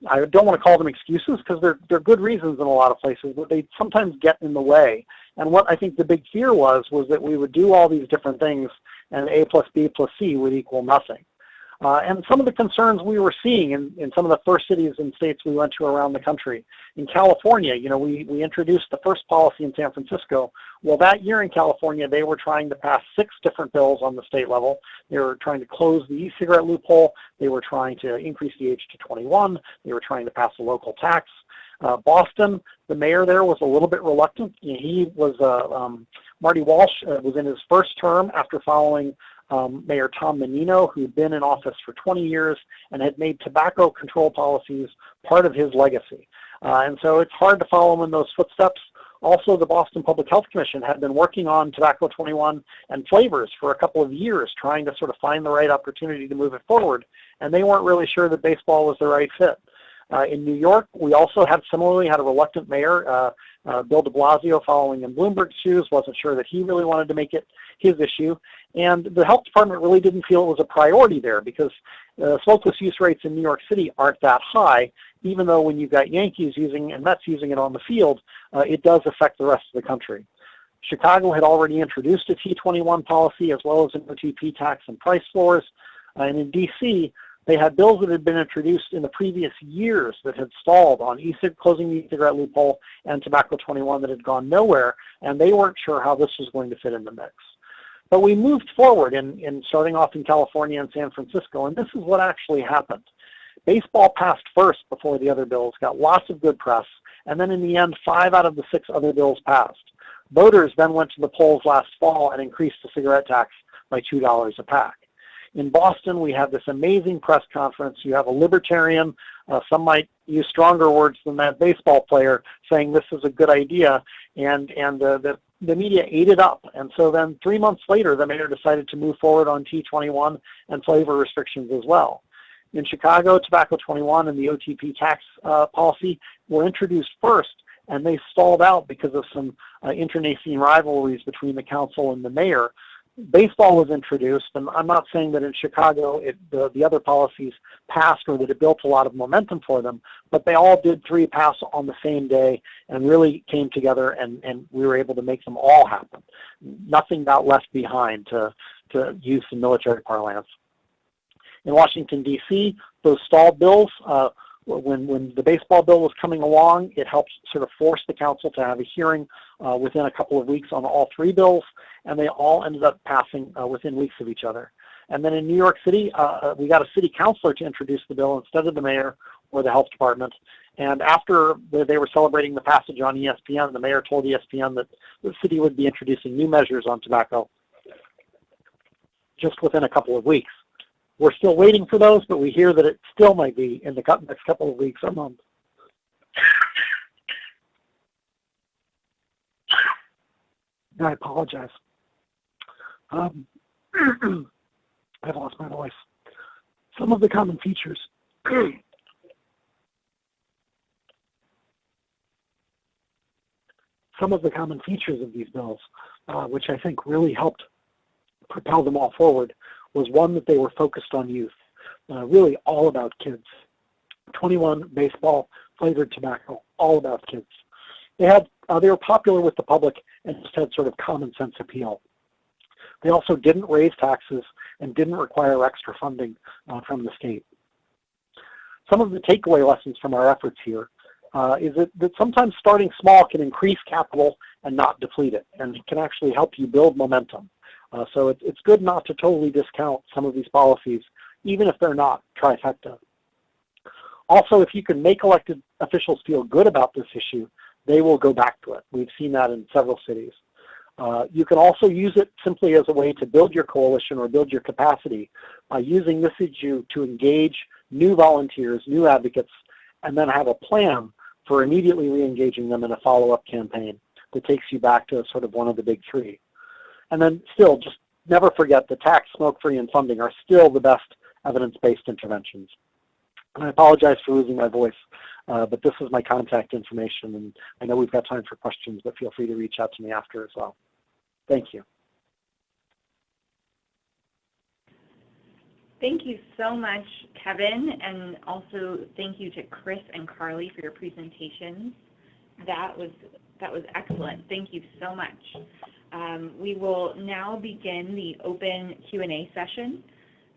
I don't want to call them excuses because they're good reasons in a lot of places, but they sometimes get in the way. And what I think the big fear was that we would do all these different things and A plus B plus C would equal nothing. And some of the concerns we were seeing in some of the first cities and states we went to around the country. In California, you know, we introduced the first policy in San Francisco. Well, that year in California, they were trying to pass 6 different bills on the state level. They were trying to close the e-cigarette loophole. They were trying to increase the age to 21. They were trying to pass a local tax. Boston, the mayor there was a little bit reluctant. He was, Marty Walsh was in his first term after following Mayor Tom Menino, who'd been in office for 20 years and had made tobacco control policies part of his legacy. And so it's hard to follow him in those footsteps. Also, the Boston Public Health Commission had been working on Tobacco 21 and flavors for a couple of years, trying to sort of find the right opportunity to move it forward, and they weren't really sure that baseball was the right fit. In New York, we also similarly had a reluctant mayor, Bill de Blasio, following in Bloomberg's shoes, wasn't sure that he really wanted to make it his issue. And the health department really didn't feel it was a priority there because smokeless use rates in New York City aren't that high, even though when you've got Yankees using and Mets using it on the field, it does affect the rest of the country. Chicago had already introduced a T21 policy as well as an OTP tax and price floors. And in D.C., they had bills that had been introduced in the previous years that had stalled on closing the e-cigarette loophole and Tobacco 21 that had gone nowhere, and they weren't sure how this was going to fit in the mix. But we moved forward in starting off in California and San Francisco, and this is what actually happened. Baseball passed first before the other bills, got lots of good press, and then in the end, 5 out of the 6 other bills passed. Voters then went to the polls last fall and increased the cigarette tax by $2 a pack. In Boston, we have this amazing press conference. You have a libertarian, some might use stronger words than that, baseball player saying this is a good idea, and the media ate it up. And so then 3 months later, the mayor decided to move forward on T21 and flavor restrictions as well. In Chicago, Tobacco 21 and the OTP tax policy were introduced first, and they stalled out because of some internecine rivalries between the council and the mayor. Baseball was introduced, and I'm not saying that in Chicago the other policies passed or that it built a lot of momentum for them, but they all did 3 pass on the same day and really came together, and we were able to make them all happen. Nothing got left behind, to use some military parlance. In Washington, D.C., those stalled bills, when the baseball bill was coming along, it helped sort of force the council to have a hearing within a couple of weeks on all 3 bills, and they all ended up passing within weeks of each other. And then in New York City, we got a city councilor to introduce the bill instead of the mayor or the health department. And after they were celebrating the passage on ESPN, the mayor told ESPN that the city would be introducing new measures on tobacco just within a couple of weeks. We're still waiting for those, but we hear that it still might be in the next couple of weeks or months. I apologize. I've lost my voice. Some of the common features. Some of the common features of these bills, which I think really helped propel them all forward, was one that they were focused on youth, really all about kids. 21, baseball, flavored tobacco, all about kids. They were popular with the public and just had sort of common sense appeal. They also didn't raise taxes and didn't require extra funding from the state. Some of the takeaway lessons from our efforts here is that sometimes starting small can increase capital and not deplete it, and it can actually help you build momentum. So it's good not to totally discount some of these policies, even if they're not trifecta. Also, if you can make elected officials feel good about this issue, they will go back to it. We've seen that in several cities. You can also use it simply as a way to build your coalition or build your capacity by using this issue to engage new volunteers, new advocates, and then have a plan for immediately re-engaging them in a follow-up campaign that takes you back to sort of one of the big 3. And then still, just never forget that tax, smoke-free, and funding are still the best evidence-based interventions. And I apologize for losing my voice, but this is my contact information, and I know we've got time for questions, but feel free to reach out to me after as well. Thank you. Thank you so much, Kevin, and also thank you to Chris and Carly for your presentations. That was excellent. Thank you so much. We will now begin the open Q&A session.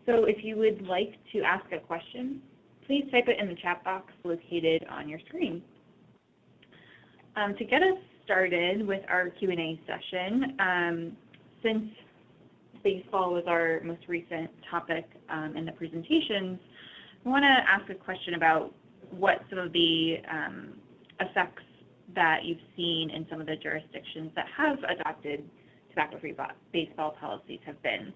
So if you would like to ask a question, please type it in the chat box located on your screen. To get us started with our Q&A session, since baseball was our most recent topic in the presentations, I want to ask a question about what some of the effects that you've seen in some of the jurisdictions that have adopted tobacco-free baseball policies have been.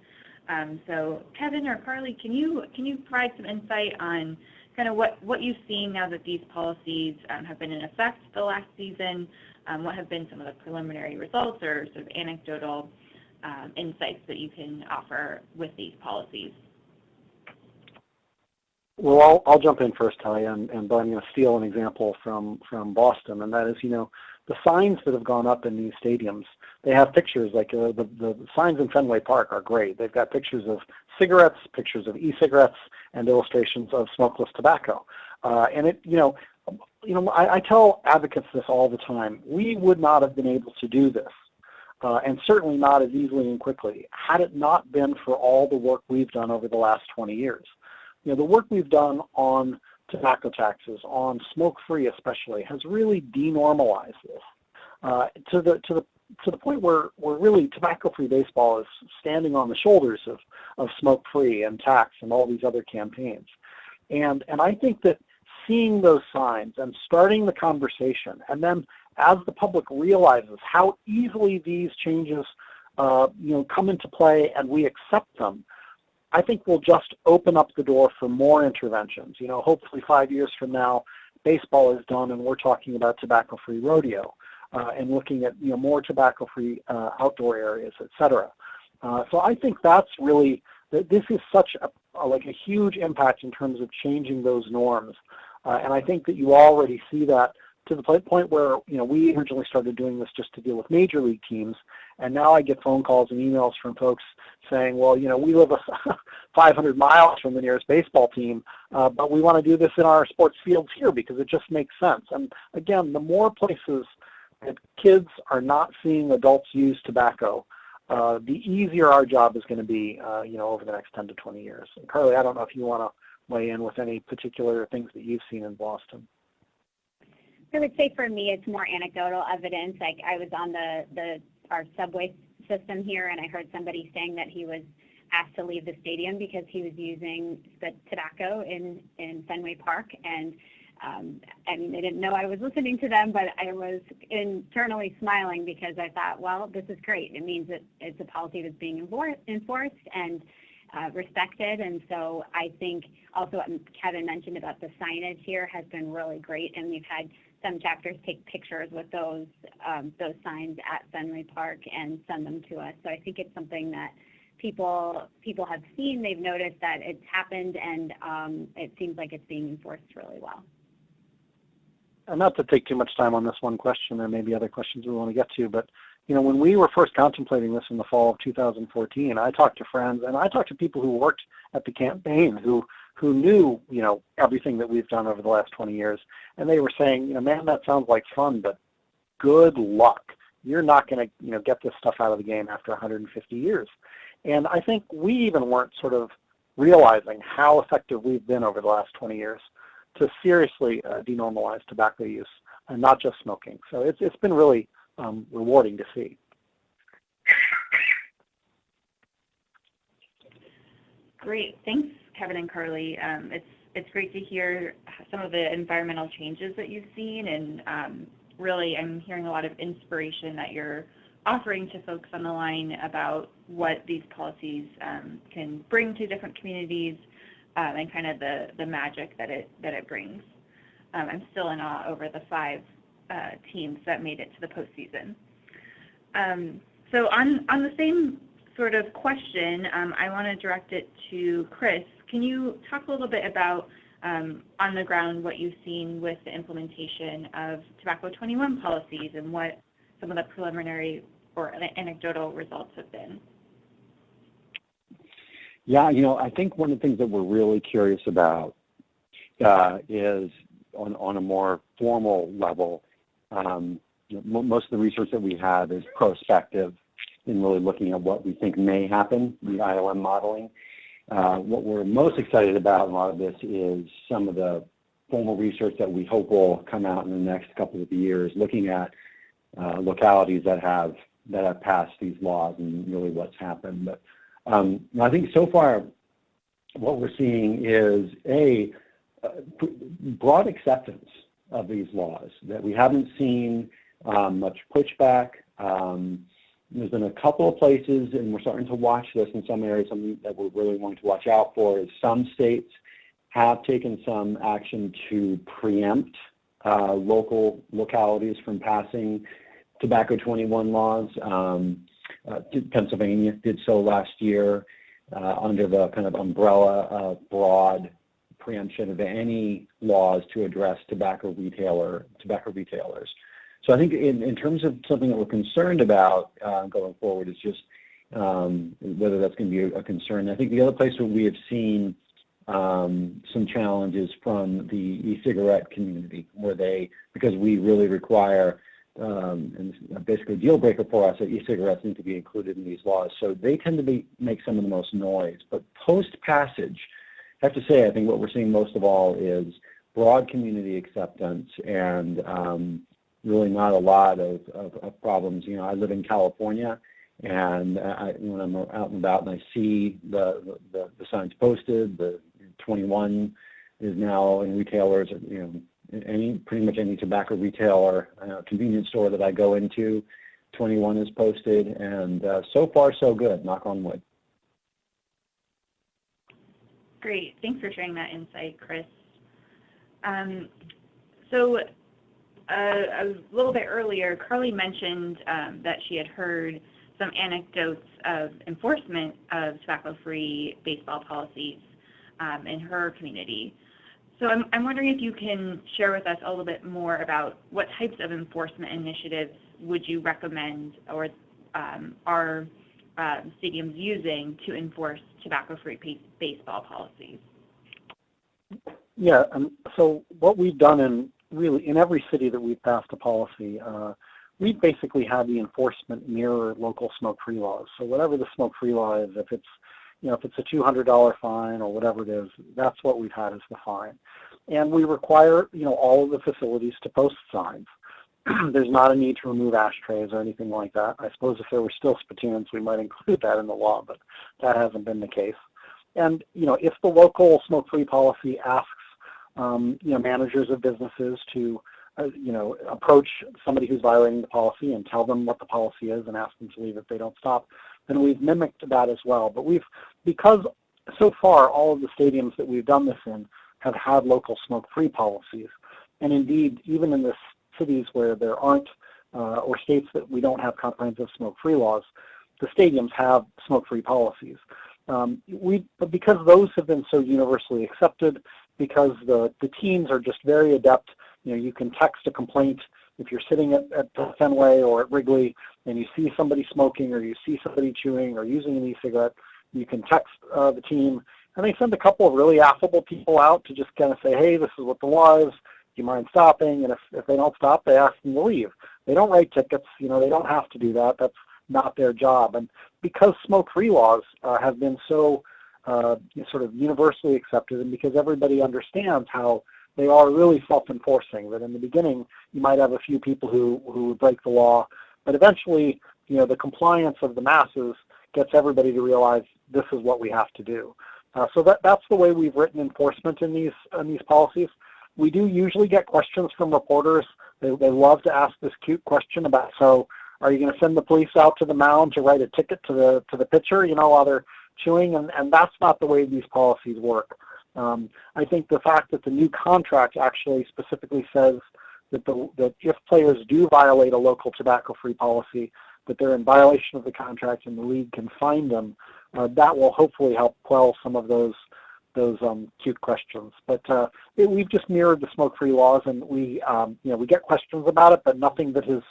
So Kevin or Carly, can you provide some insight on kind of what you've seen now that these policies have been in effect the last season? What have been some of the preliminary results or sort of anecdotal insights that you can offer with these policies? Well, I'll jump in first, Talia, but I'm going to steal an example from Boston, and that is, the signs that have gone up in these stadiums, they have pictures, like the signs in Fenway Park are great. They've got pictures of cigarettes, pictures of e-cigarettes, and illustrations of smokeless tobacco. And I tell advocates this all the time. We would not have been able to do this, and certainly not as easily and quickly, had it not been for all the work we've done over the last 20 years. The work we've done on tobacco taxes, on smoke-free especially, has really denormalized this to the point where really tobacco-free baseball is standing on the shoulders of smoke-free and tax and all these other campaigns. And I think that seeing those signs and starting the conversation and then as the public realizes how easily these changes come into play and we accept them, I think we'll just open up the door for more interventions. Hopefully 5 years from now, baseball is done and we're talking about tobacco-free rodeo and looking at more tobacco-free outdoor areas, et cetera. So I think that's really, this is such a huge impact in terms of changing those norms. And I think that you already see that to the point where, we originally started doing this just to deal with major league teams. And now I get phone calls and emails from folks saying, well, we live 500 miles from the nearest baseball team, but we want to do this in our sports fields here because it just makes sense. And again, the more places that kids are not seeing adults use tobacco, the easier our job is going to be, over the next 10 to 20 years. And Carly, I don't know if you want to weigh in with any particular things that you've seen in Boston. I would say for me, it's more anecdotal evidence. Like I was on our subway system here, and I heard somebody saying that he was asked to leave the stadium because he was using the tobacco in Fenway Park. And they didn't know I was listening to them, but I was internally smiling because I thought, well, this is great. It means that it's a policy that's being enforced and respected. And so I think also what Kevin mentioned about the signage here has been really great, and we've had some chapters take pictures with those signs at Fenway Park and send them to us. So I think it's something that people have seen, they've noticed that it's happened, and it seems like it's being enforced really well. And not to take too much time on this one question, there may be other questions we want to get to, but when we were first contemplating this in the fall of 2014, I talked to friends and I talked to people who worked at the campaign who knew, everything that we've done over the last 20 years. And they were saying, man, that sounds like fun, but good luck. You're not going to, get this stuff out of the game after 150 years. And I think we even weren't sort of realizing how effective we've been over the last 20 years to seriously denormalize tobacco use and not just smoking. So it's been really rewarding to see. Great. Thanks, Kevin and Carly. It's great to hear some of the environmental changes that you've seen, and really I'm hearing a lot of inspiration that you're offering to folks on the line about what these policies can bring to different communities and kind of the magic that it brings. I'm still in awe over the 5 teams that made it to the postseason. So on the same sort of question, I want to direct it to Chris. Can you talk a little bit about on the ground what you've seen with the implementation of Tobacco 21 policies and what some of the preliminary or anecdotal results have been? Yeah, I think one of the things that we're really curious about is on a more formal level. Most of the research that we have is prospective in really looking at what we think may happen, the IOM modeling. What we're most excited about in a lot of this is some of the formal research that we hope will come out in the next couple of years, looking at localities that have passed these laws and really what's happened. But I think so far what we're seeing is a broad acceptance of these laws, that we haven't seen much pushback. There's been a couple of places, and we're starting to watch this in some areas, something that we're really wanting to watch out for is some states have taken some action to preempt localities from passing Tobacco 21 laws. Pennsylvania did so last year under the kind of umbrella of broad preemption of any laws to address tobacco retailers. So I think in terms of something that we're concerned about going forward is just whether that's going to be a concern. I think the other place where we have seen some challenges from the e-cigarette community, where because we really require, and basically a deal breaker for us, that e-cigarettes need to be included in these laws. So they tend to make some of the most noise. But post-passage, I have to say, I think what we're seeing most of all is broad community acceptance and really not a lot of problems. I live in California, and when I'm out and about and I see the signs posted, the 21 is now in retailers, pretty much any tobacco retail or convenience store that I go into, 21 is posted, and so far so good, knock on wood. Great. Thanks for sharing that insight, Chris. So a little bit earlier, Carly mentioned that she had heard some anecdotes of enforcement of tobacco-free baseball policies in her community. So I'm wondering if you can share with us a little bit more about what types of enforcement initiatives would you recommend or are stadiums using to enforce tobacco-free baseball policies? Yeah, so what we've done in every city that we've passed a policy, we've basically had the enforcement mirror local smoke-free laws. So whatever the smoke-free law is, if it's a $200 fine or whatever it is, that's what we've had as the fine. And we require, all of the facilities to post signs. There's not a need to remove ashtrays or anything like that. I suppose if there were still spittoons, we might include that in the law, but that hasn't been the case. And, if the local smoke-free policy asks, managers of businesses to, approach somebody who's violating the policy and tell them what the policy is and ask them to leave if they don't stop, then we've mimicked that as well. But because so far all of the stadiums that we've done this in have had local smoke-free policies, and indeed even in the cities where there aren't, or states that we don't have comprehensive smoke-free laws, the stadiums have smoke-free policies. But because those have been so universally accepted, because the teams are just very adept, you can text a complaint if you're sitting at Fenway or at Wrigley and you see somebody smoking or you see somebody chewing or using an e-cigarette, you can text the team, and they send a couple of really affable people out to just kind of say, hey, this is what the law is, do you mind stopping? And if they don't stop, they ask them to leave. They don't write tickets, they don't have to do that. That's not their job. And because smoke-free laws have been so sort of universally accepted, and because everybody understands how they are really self-enforcing, that in the beginning you might have a few people who break the law, but eventually, the compliance of the masses gets everybody to realize this is what we have to do. So that's the way we've written enforcement in these policies. We do usually get questions from reporters. They love to ask this cute question about, so are you going to send the police out to the mound to write a ticket to the pitcher, while they're chewing? And that's not the way these policies work. I think the fact that the new contract actually specifically says that if players do violate a local tobacco-free policy, that they're in violation of the contract and the league can fine them, that will hopefully help quell some of those cute questions. But we've just mirrored the smoke-free laws, and we get questions about it, but nothing that has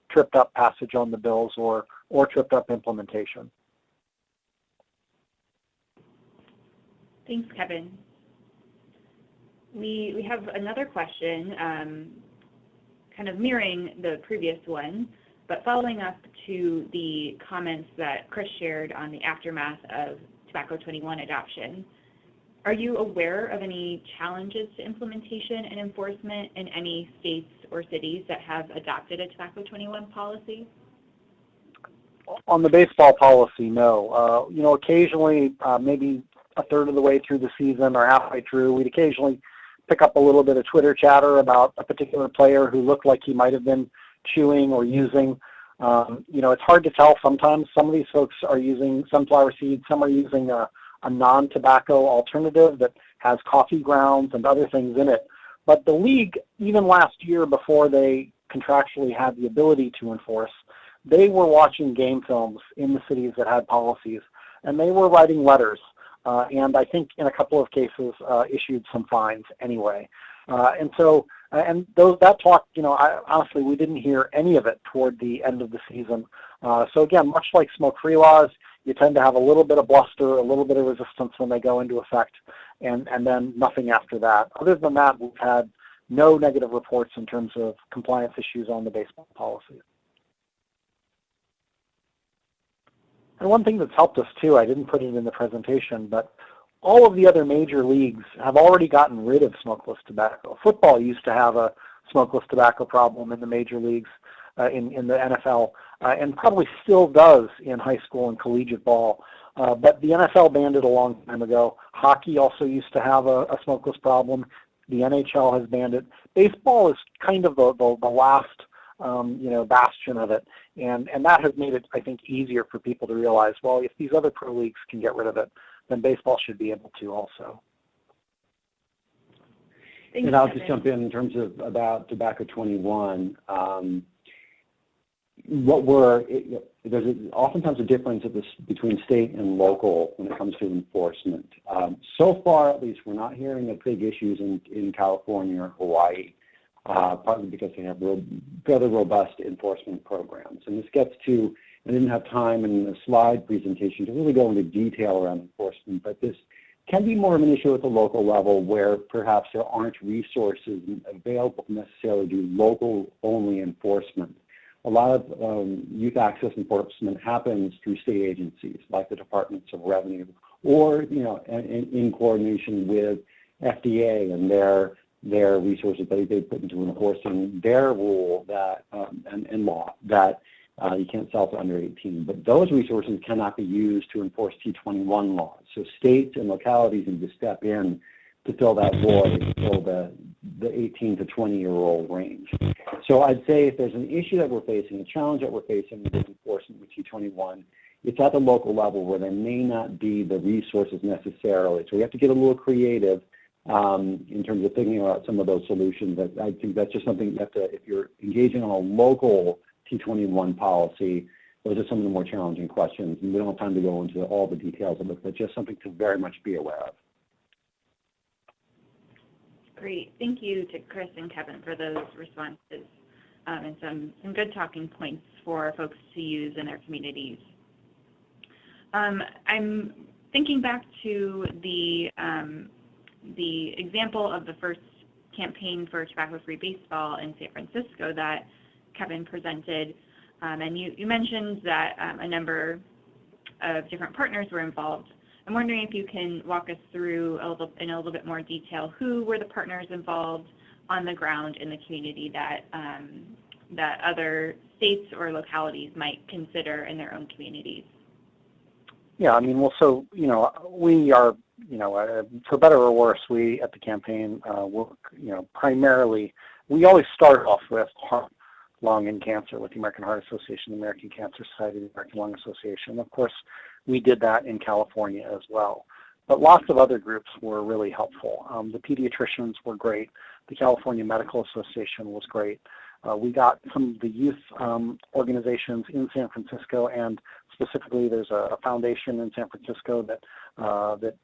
tripped up passage on the bills or tripped up implementation. Thanks, Kevin. We have another question, kind of mirroring the previous one, but following up to the comments that Chris shared on the aftermath of Tobacco 21 adoption. Are you aware of any challenges to implementation and enforcement in any states or cities that have adopted a Tobacco 21 policy? On the baseball policy, no. Occasionally, maybe a third of the way through the season or halfway through, we'd occasionally pick up a little bit of Twitter chatter about a particular player who looked like he might have been chewing or using. It's hard to tell sometimes. Some of these folks are using sunflower seeds. Some are using a non-tobacco alternative that has coffee grounds and other things in it. But the league, even last year before they contractually had the ability to enforce, they were watching game films in the cities that had policies, and they were writing letters. And I think in a couple of cases issued some fines anyway. That talk, honestly, we didn't hear any of it toward the end of the season. So again, much like smoke-free laws, you tend to have a little bit of bluster, a little bit of resistance when they go into effect, and then nothing after that. Other than that, we've had no negative reports in terms of compliance issues on the baseball policy. And one thing that's helped us too, I didn't put it in the presentation, but all of the other major leagues have already gotten rid of smokeless tobacco. Football used to have a smokeless tobacco problem in the major leagues, in the NFL, and probably still does in high school and collegiate ball. But the NFL banned it a long time ago. Hockey also used to have a smokeless problem. The NHL has banned it. Baseball is kind of the last bastion of it, and that has made it, I think, easier for people to realize, well, if these other pro leagues can get rid of it, then baseball should be able to also. And I'll just jump in terms of about Tobacco 21. There's oftentimes a difference between state and local when it comes to enforcement. So far, at least, we're not hearing of big issues in California or Hawaii, partly because they have fairly robust enforcement programs. And this gets to, I didn't have time in the slide presentation to really go into detail around enforcement, but this can be more of an issue at the local level where perhaps there aren't resources available necessarily to do local-only enforcement. A lot of youth access enforcement happens through state agencies like the Departments of Revenue, or in coordination with FDA and their resources that they put into enforcing their rule that and law that you can't sell to under 18. But those resources cannot be used to enforce T21 laws. So states and localities need to step in to fill that void, to fill the 18 to 20-year-old range. So I'd say if there's an issue that we're facing, a challenge that we're facing with enforcement with T21, it's at the local level where there may not be the resources necessarily. So we have to get a little creative in terms of thinking about some of those solutions. I think that's just something you have to, if you're engaging on a local T21 policy, those are some of the more challenging questions. And we don't have time to go into all the details of it, but just something to very much be aware of. Great. Thank you to Chris and Kevin for those responses and some good talking points for folks to use in their communities. I'm thinking back to the example of the first campaign for tobacco-free baseball in San Francisco that Kevin presented, and you mentioned that a number of different partners were involved. I'm wondering if you can walk us through in a little bit more detail who were the partners involved on the ground in the community that that other states or localities might consider in their own communities. Yeah, I mean, well, so we are, for better or worse, we at the campaign work, primarily. We always start off with heart, lung, and cancer with the American Heart Association, the American Cancer Society, the American Lung Association. Of course, we did that in California as well. But lots of other groups were really helpful. The pediatricians were great. The California Medical Association was great. We got some of the youth organizations in San Francisco, and specifically there's a foundation in San Francisco that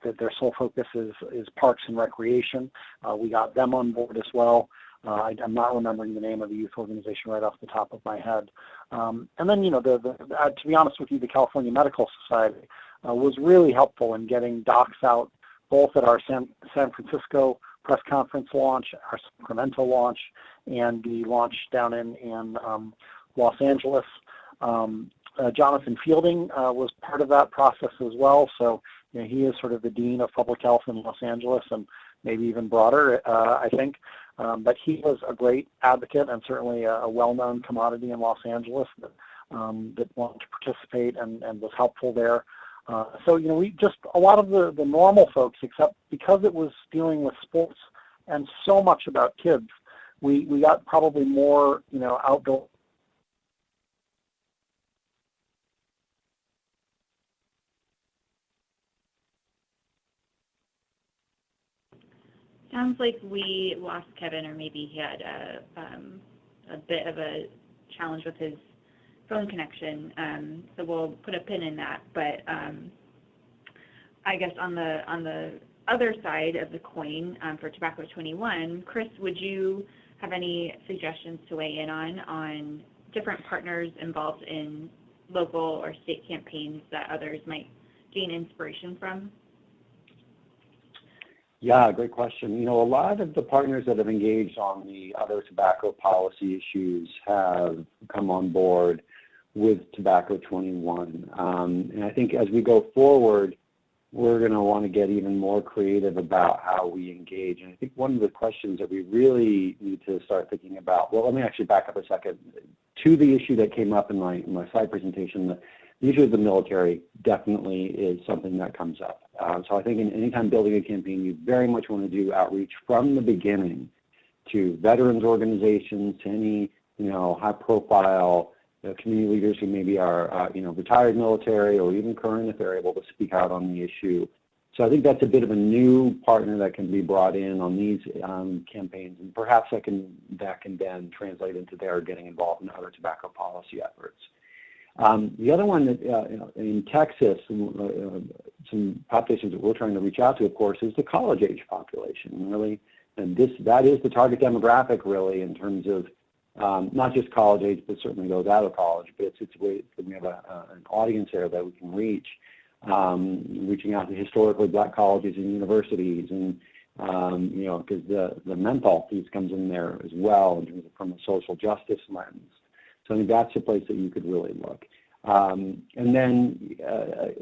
their sole focus is parks and recreation. We got them on board as well. I'm not remembering the name of the youth organization right off the top of my head. And then, to be honest with you, the California Medical Society was really helpful in getting docs out, both at our San Francisco press conference launch, our Sacramento launch, and the launch down in Los Angeles. Jonathan Fielding was part of that process as well. So he is sort of the dean of public health in Los Angeles and maybe even broader, I think. But he was a great advocate and certainly a well-known commodity in Los Angeles that wanted to participate and was helpful there. So, we just, a lot of the normal folks, except because it was dealing with sports and so much about kids, we got probably more, outdoor. Sounds like we lost Kevin, or maybe he had a bit of a challenge with his phone connection. So we'll put a pin in that. But I guess on the other side of the coin for Tobacco 21, Chris, would you have any suggestions to weigh in on different partners involved in local or state campaigns that others might gain inspiration from? Yeah, great question. A lot of the partners that have engaged on the other tobacco policy issues have come on board with Tobacco 21. And I think as we go forward, we're going to want to get even more creative about how we engage. And I think one of the questions that we really need to start thinking about, well, let me actually back up a second. To the issue that came up in my slide presentation, The issue of the military definitely is something that comes up. So I think anytime building a campaign, you very much want to do outreach from the beginning to veterans organizations, to any, high-profile community leaders who maybe are, retired military or even current if they're able to speak out on the issue. So I think that's a bit of a new partner that can be brought in on these campaigns, and perhaps that can then translate into their getting involved in other tobacco policy efforts. The other one that in Texas, some populations that we're trying to reach out to, of course, is the college-age population. Really, and that is the target demographic, really, in terms of not just college age, but certainly those out of college. But it's a way that we have an audience there that we can reach, reaching out to historically Black colleges and universities, and because the mental piece comes in there as well in terms of from a social justice lens. So I think that's a place that you could really look. And then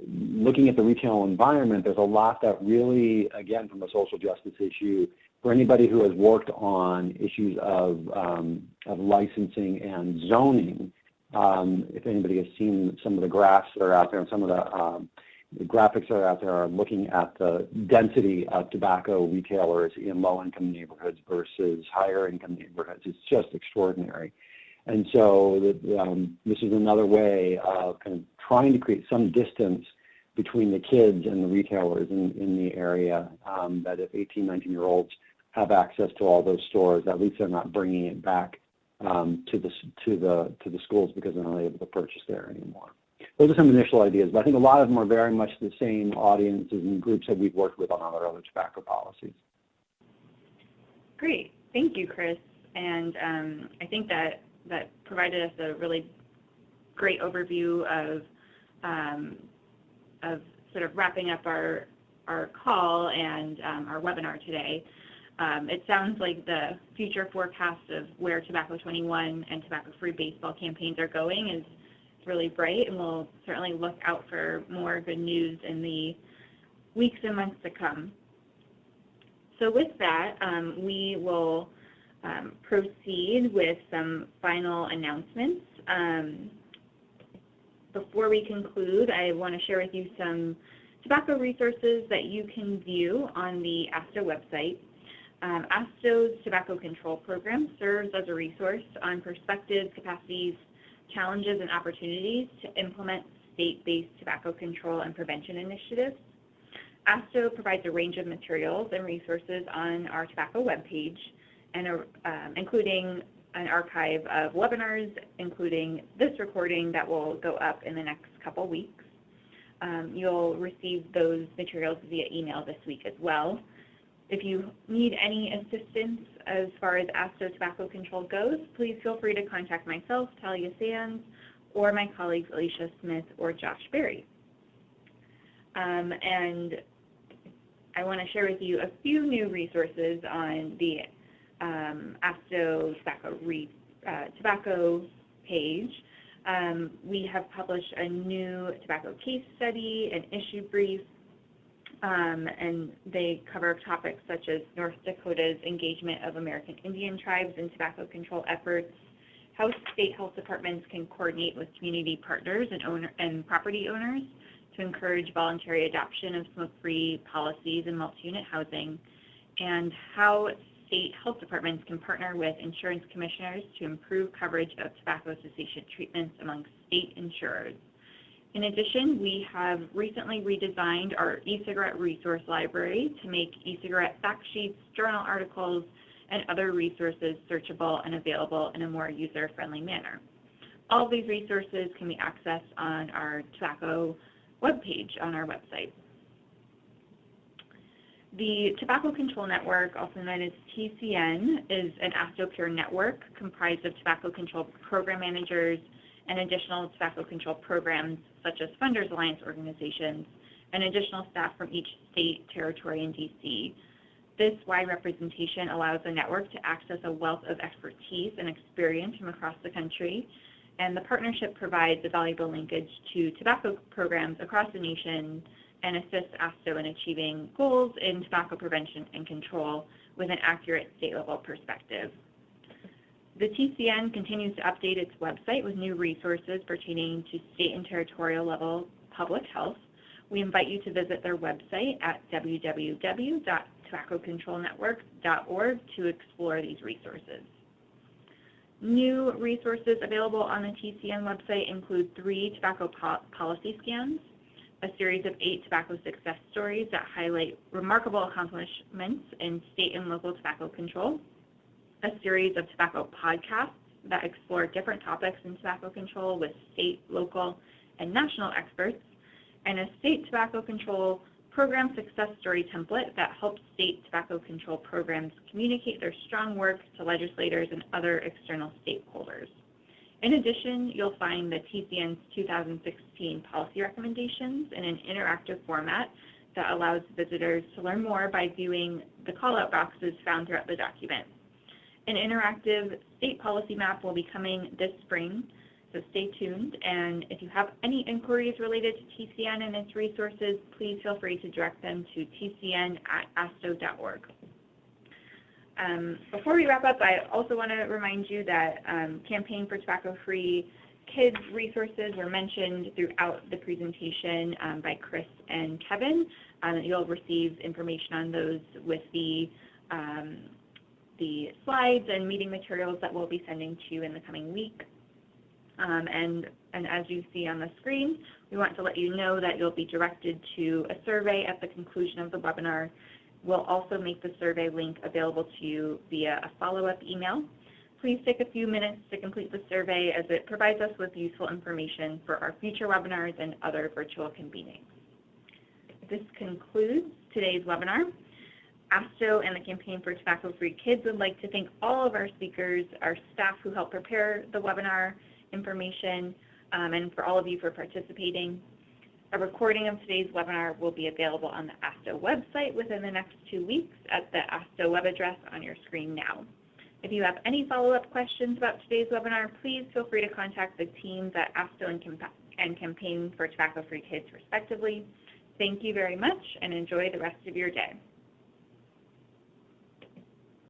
looking at the retail environment, there's a lot that really, again, from a social justice issue, for anybody who has worked on issues of licensing and zoning, if anybody has seen some of the graphs that are out there and some of the graphics that are out there are looking at the density of tobacco retailers in low-income neighborhoods versus higher-income neighborhoods. It's just extraordinary. And so this is another way of kind of trying to create some distance between the kids and the retailers in the area, that if 18, 19-year-olds have access to all those stores, at least they're not bringing it back to the schools because they're not able to purchase there anymore. Those are some initial ideas, but I think a lot of them are very much the same audiences and groups that we've worked with on our other tobacco policies. Great. Thank you, Chris. And I think that provided us a really great overview of sort of wrapping up our call and our webinar today. It sounds like the future forecast of where Tobacco 21 and Tobacco-Free baseball campaigns are going is really bright, and we'll certainly look out for more good news in the weeks and months to come. So with that, we will proceed with some final announcements. Before we conclude, I want to share with you some tobacco resources that you can view on the ASTHO website. ASTHO's tobacco control program serves as a resource on perspectives, capacities, challenges, and opportunities to implement state-based tobacco control and prevention initiatives. ASTHO provides a range of materials and resources on our tobacco webpage, and including an archive of webinars, including this recording that will go up in the next couple weeks. You'll receive those materials via email this week as well. If you need any assistance as far as ASTHO tobacco control goes, please feel free to contact myself, Talia Sands, or my colleagues Alicia Smith or Josh Berry. And I want to share with you a few new resources on the ASTHO tobacco page. We have published a new tobacco case study, an issue brief, and they cover topics such as North Dakota's engagement of American Indian tribes in tobacco control efforts, how state health departments can coordinate with community partners and property owners to encourage voluntary adoption of smoke-free policies in multi-unit housing, and how state health departments can partner with insurance commissioners to improve coverage of tobacco cessation treatments among state insurers. In addition, we have recently redesigned our Ecigarette resource library to make Ecigarette fact sheets, journal articles, and other resources searchable and available in a more user-friendly manner. All of these resources can be accessed on our tobacco webpage on our website. The Tobacco Control Network, also known as TCN, is an ASTHO peer network comprised of tobacco control program managers and additional tobacco control programs such as Funders Alliance organizations and additional staff from each state, territory, and DC. This wide representation allows the network to access a wealth of expertise and experience from across the country, and the partnership provides a valuable linkage to tobacco programs across the nation and assists ASTHO in achieving goals in tobacco prevention and control with an accurate state-level perspective. The TCN continues to update its website with new resources pertaining to state and territorial level public health. We invite you to visit their website at www.tobaccocontrolnetwork.org to explore these resources. New resources available on the TCN website include 3 tobacco policy scans, a series of 8 tobacco success stories that highlight remarkable accomplishments in state and local tobacco control, a series of tobacco podcasts that explore different topics in tobacco control with state, local, and national experts, and a state tobacco control program success story template that helps state tobacco control programs communicate their strong work to legislators and other external stakeholders. In addition, you'll find the TCN's 2016 policy recommendations in an interactive format that allows visitors to learn more by viewing the call-out boxes found throughout the document. An interactive state policy map will be coming this spring, so stay tuned. And if you have any inquiries related to TCN and its resources, please feel free to direct them to tcn@astho.org. Before we wrap up, I also want to remind you that Campaign for Tobacco-Free Kids resources were mentioned throughout the presentation by Chris and Kevin. You'll receive information on those with the slides and meeting materials that we'll be sending to you in the coming week. And as you see on the screen, we want to let you know that you'll be directed to a survey at the conclusion of the webinar. We'll also make the survey link available to you via a follow-up email. Please take a few minutes to complete the survey as it provides us with useful information for our future webinars and other virtual convenings. This concludes today's webinar. ASTHO and the Campaign for Tobacco-Free Kids would like to thank all of our speakers, our staff who helped prepare the webinar information, and for all of you for participating. A recording of today's webinar will be available on the ASTHO website within the next 2 weeks at the ASTHO web address on your screen now. If you have any follow-up questions about today's webinar, please feel free to contact the teams at ASTHO and Campaign for Tobacco-Free Kids respectively. Thank you very much and enjoy the rest of your day.